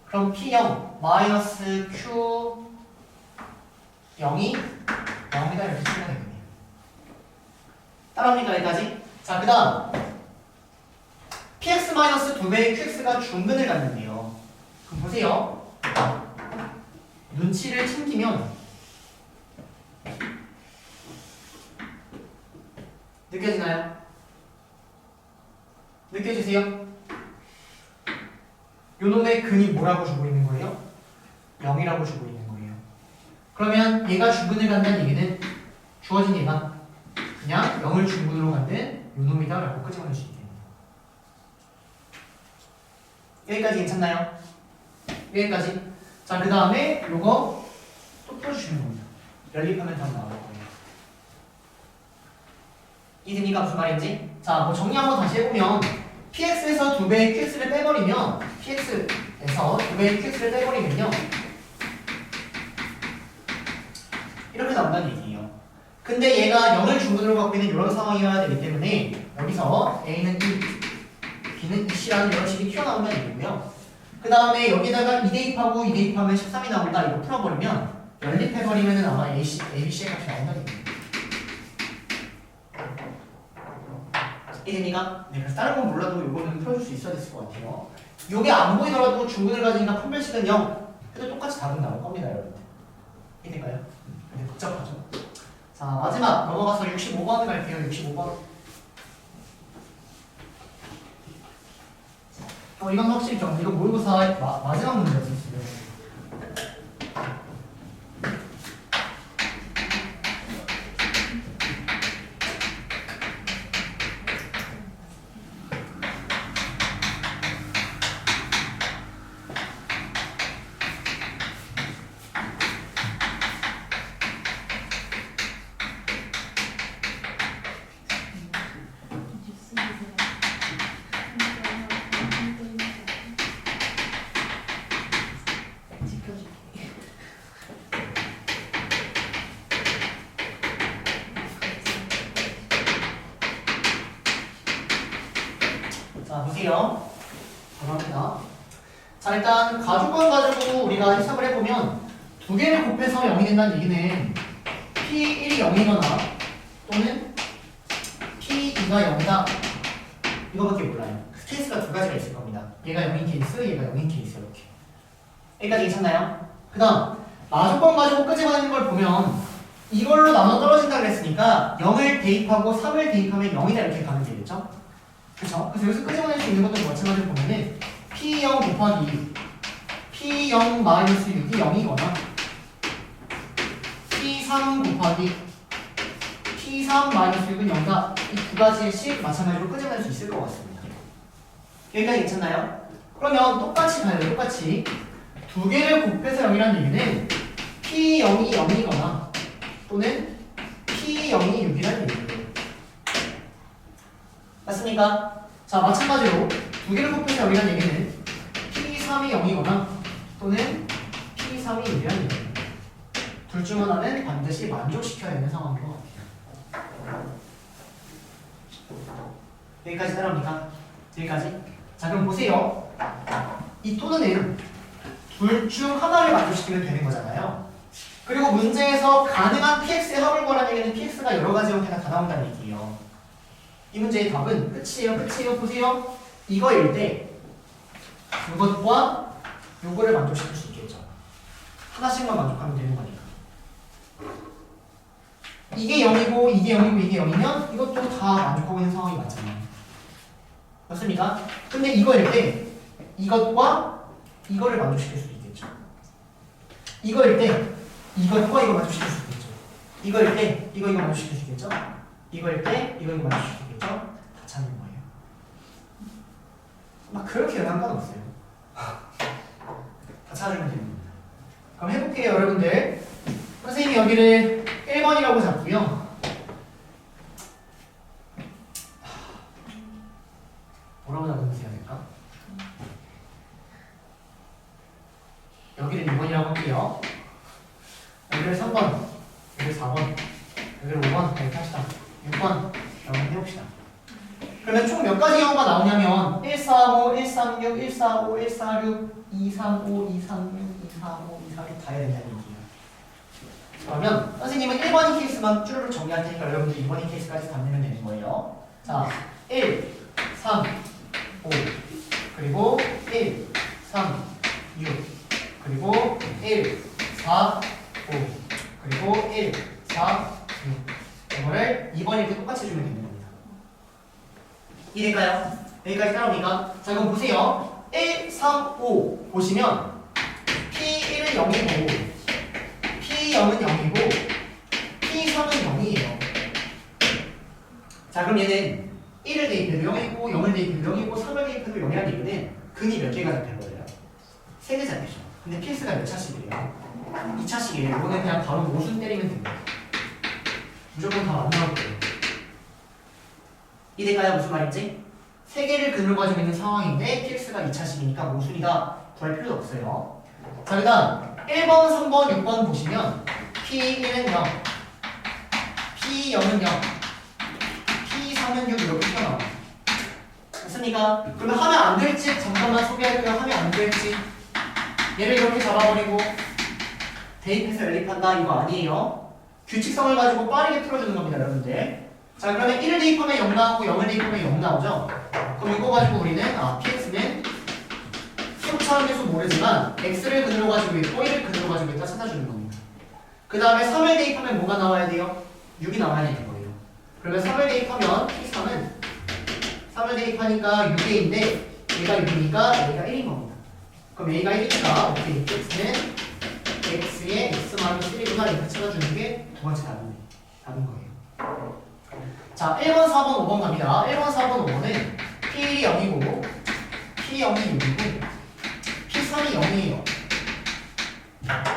S1: 그럼 P0 마이너스 Q 0이 0이다 이렇게 쓰면 되거든요. 따라옵니까 여기까지? 자, 그 다음 px 마이너스 2배의 qx가 중근을 갖는데요. 그럼 보세요. 눈치를 챙기면 느껴지나요? 느껴지세요? 요놈의 근이 뭐라고 주고 있는 거예요? 0이라고 주고 있는 거예요. 그러면 얘가 중근을 간다는 얘기는 주어진 얘가 그냥 0을 중근으로 갖는 요놈이다 라고 끄집어낼 수 있겠네요. 여기까지 괜찮나요? 여기까지. 자, 그 다음에 요거 또 풀어주시는 겁니다. 연립하면 답 나올 거예요. 이해됩니까? 무슨 말인지? 자, 뭐 정리 한번 다시 해보면 px에서 2배의 qx를 빼버리면 px에서 2배의 qx를 빼버리면요 이렇게 나온다는 얘기예요. 근데 얘가 0을 중근으로 갖고 있는 이런 상황이어야 되기 때문에 여기서 a는 1, b는 2c라는 이런 식이 튀어나온다는 얘기고요. 그 다음에 여기다가 2 대입하고 2 대입하면 13이 나온다. 이거 풀어버리면 연립해버리면 아마 ABC의 값이 나온다는 얘기예요. 이해됩니까? 네, 그래서 다른 건 몰라도 이거는 풀어줄 수 있어야 됐을 것 같아요. 이게 안 보이더라도 중근을 가지니까 판별식은 0. 해도 똑같이 답은 나올 겁니다, 여러분. 이해될까요? 근데 복잡하죠? 자, 마지막 넘어가서 65번 갈게요. 65번. 이건 확실히 좀 이거 모의고사 마지막 문제였어요, 지금. 자, 보세요. 바로 자, 일단 가주권 가지고 우리가 해석을 해보면 두 개를 곱해서 0이 된다는 얘기는 P1이 0이거나 또는 P2가 0이다. 이거밖에 몰라요. 케이스가 두 가지가 있을 겁니다. 얘가 0인 케이스, 얘가 0인 케이스 이렇게. 여기까지 괜찮나요? 그 다음 마주권 가지고 끄집어내는 걸 보면 이걸로 나눠 떨어진다 그랬으니까 0을 대입하고 3을 대입하면 0이다 이렇게 가면 되겠죠? 그쵸? 그래서 여기서 끄집어낼 수 있는 것도 마찬가지로 보면은 P0 곱하기 P0 마이너스 6이 0이거나 P3 곱하기 P3 마이너스 6은 0다. 이 두 가지의 식 마찬가지로 끄집어낼 수 있을 것 같습니다. 여기까지 괜찮나요? 그러면 똑같이 가요. 똑같이 두 개를 곱해서 0이라는 얘기는 P0이 0이거나 또는 P0이 6이라는 얘기예요. 맞습니까? 자, 마찬가지로 두 개를 곱해서 0이라는 얘기는 P3이 0이거나 또는 P3이 6이라는 얘기예요. 둘 중 하나는 반드시 만족시켜야 되는 상황인 것 같아요. 여기까지 따라옵니까? 여기까지? 자, 그럼 보세요. 이 토너는 둘 중 하나를 만족시키면 되는 거잖아요. 그리고 문제에서 가능한 px의 합을 구하라는 얘기는 px가 여러 가지 형태가 다 나온다는 얘기예요. 이 문제의 답은 끝이에요. 끝이에요. 보세요. 이거일 때 이것과 요거를 만족시킬 수 있겠죠. 하나씩만 만족하면 되는 거니까. 이게 0이고 이게 0이고 이게 0이면 이것도 다 만족하고 있는 상황이 맞잖아요. 맞습니까? 근데 이거일 때 이것과 이거를 만족시킬 수도 있겠죠. 이거일 때 이것과 이거 만족시킬 수 있겠죠. 이거일 때 이거 만족시킬 수 있겠죠. 이거일 때 이거 만족시킬 수 있겠죠. 다 찾는 거예요. 막 그렇게 상관 없어요. 다 찾으면 됩니다. 그럼 해볼게요, 여러분들. 선생님이 여기를 1번이라고 잡고요. 뭐라고 잡으세요 될까? 여기를 2번이라고 할게요. 여기를 3번, 여기를 4번, 여기를 5번 이렇게 합시다. 6번 여러분 해봅시다. 그러면 총 몇 가지 경우가 나오냐면 145, 136, 145, 146, 235, 236, 245, 246 다 해야 된다는 얘기예요. 그러면 선생님은 1번인 케이스만 쭈르륵 정리할 테니까 여러분들 2번인 케이스까지 담으면 되는 거예요. 자, 1, 3, 5 그리고 1, 3, 6 그리고 1, 4, 5 그리고 1, 4, 6 이거를 2번 이렇게 똑같이 해주면 되는 겁니다. 이해될까요? 여기까지 따라오니까 자 그럼 보세요. 1, 3, 5 보시면 P1은 0이고 P0은 0이고 P3은 0이에요. 자 그럼 얘는 1을 대입해도 0이고 0을 대입해도 0이고 3을 대입해도 0이라는 얘기는 근이 몇 개가 잡힐 거예요? 3개 잡히죠. 근데 필수가 몇 차씩이래요? 2차씩이에요. 이거는 그냥 바로 모순 때리면 됩니다. 무조건 다 안 나올 거예요. 이해될까요? 무슨 말인지? 3개를 근으로 가지고 있는 상황인데 PX가 2차식이니까 모순이다 구할 필요도 없어요. 자, 그 다음 1번, 3번, 6번 보시면 P1은 0, P0은 0, P3은 6 이렇게 펴나와요. 됐습니까? 그러면 하면 안 될지 잠깐만 소개할게요. 하면 안 될지 얘를 이렇게 잡아버리고 대입해서 연립한다 이거 아니에요. 규칙성을 가지고 빠르게 풀어주는 겁니다 여러분들. 자 그러면 1을 대입하면 0 나오고 0을 대입하면 0 나오죠. 그럼 이거 가지고 우리는 px는 수차원계수 모르지만 x를 근으로 가지고 있고 1을 근으로 가지고 있다 찾아주는 겁니다. 그 다음에 3을 대입하면 뭐가 나와야 돼요? 6이 나와야 되는 거예요. 그러면 3을 대입하면 p3은 3을 대입하니까 6A인데 얘가 6이니까 얘가 1인 겁니다. 그럼 A가 1이니까 오케이 x는 x의 x-1이구나 이렇게 찾아주는 게 두 번째 답인 거예요. 자 1번, 4번, 5번 갑니다. 1번, 4번, 5번은 P1이 0이고 P0이 6이고 P3이 0이에요.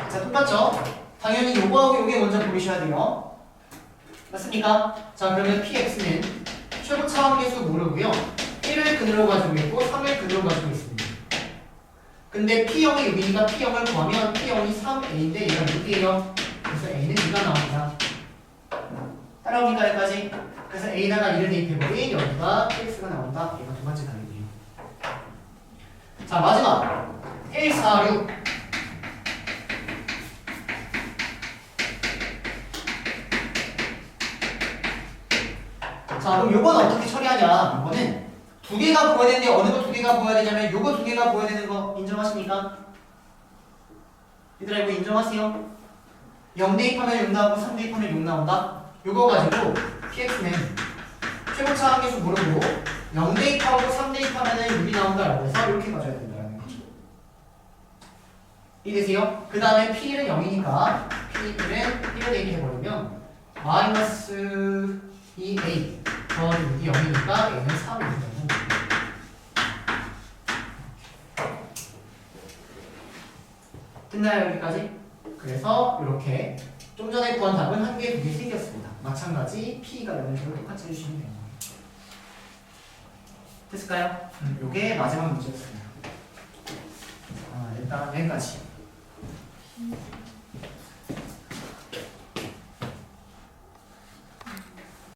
S1: 자 똑같죠? 당연히 요거하고 요게 먼저 보이셔야 돼요. 맞습니까? 자 그러면 PX는 최고 차원계수 모르고요 1을 근으로 가지고 있고 3을 근으로 가지고 있습니다. 근데 P0이 6이니까 P0을 구하면 P0이 3A인데 얘가 6이에요. 그래서 A는 2가 나옵니다. 따라오니까 여기까지. 그래서 A다가 2를 대입해버린 여기가 PX가 나온다. 얘가 두 번째 답이에요. 자 마지막 1, 4, 6 자 그럼 요거는 어떻게 처리하냐. 요거는 두 개가 보여야 되는데 어느 거 두 개가 보여야 되냐면 요거 두 개가 보여야 되는 거 인정하십니까? 얘들아 이거 인정하세요? 0 대입하면 6 나오고 3 대입하면 6 나온다? 요거 가지고 px는 최고차 함계수 모르고 0 대입하고 3 대입하면 6이 나온다라고 해서 이렇게 가져야 된다는 거죠. 이해되세요? 그 다음에 p1은 0이니까 p1은 1을 대입해버리면 마이너스 2a 더하기 6이 0이니까 a는 3이 되는 됐나요 여기까지? 그래서 이렇게 좀 전에 구한 답은 한 개, 두 개 생겼습니다. 마찬가지 P가 이런 식으로 똑같이 해주시면 돼요. 됐을까요? 요게 마지막 문제였습니다. 일단 여기까지.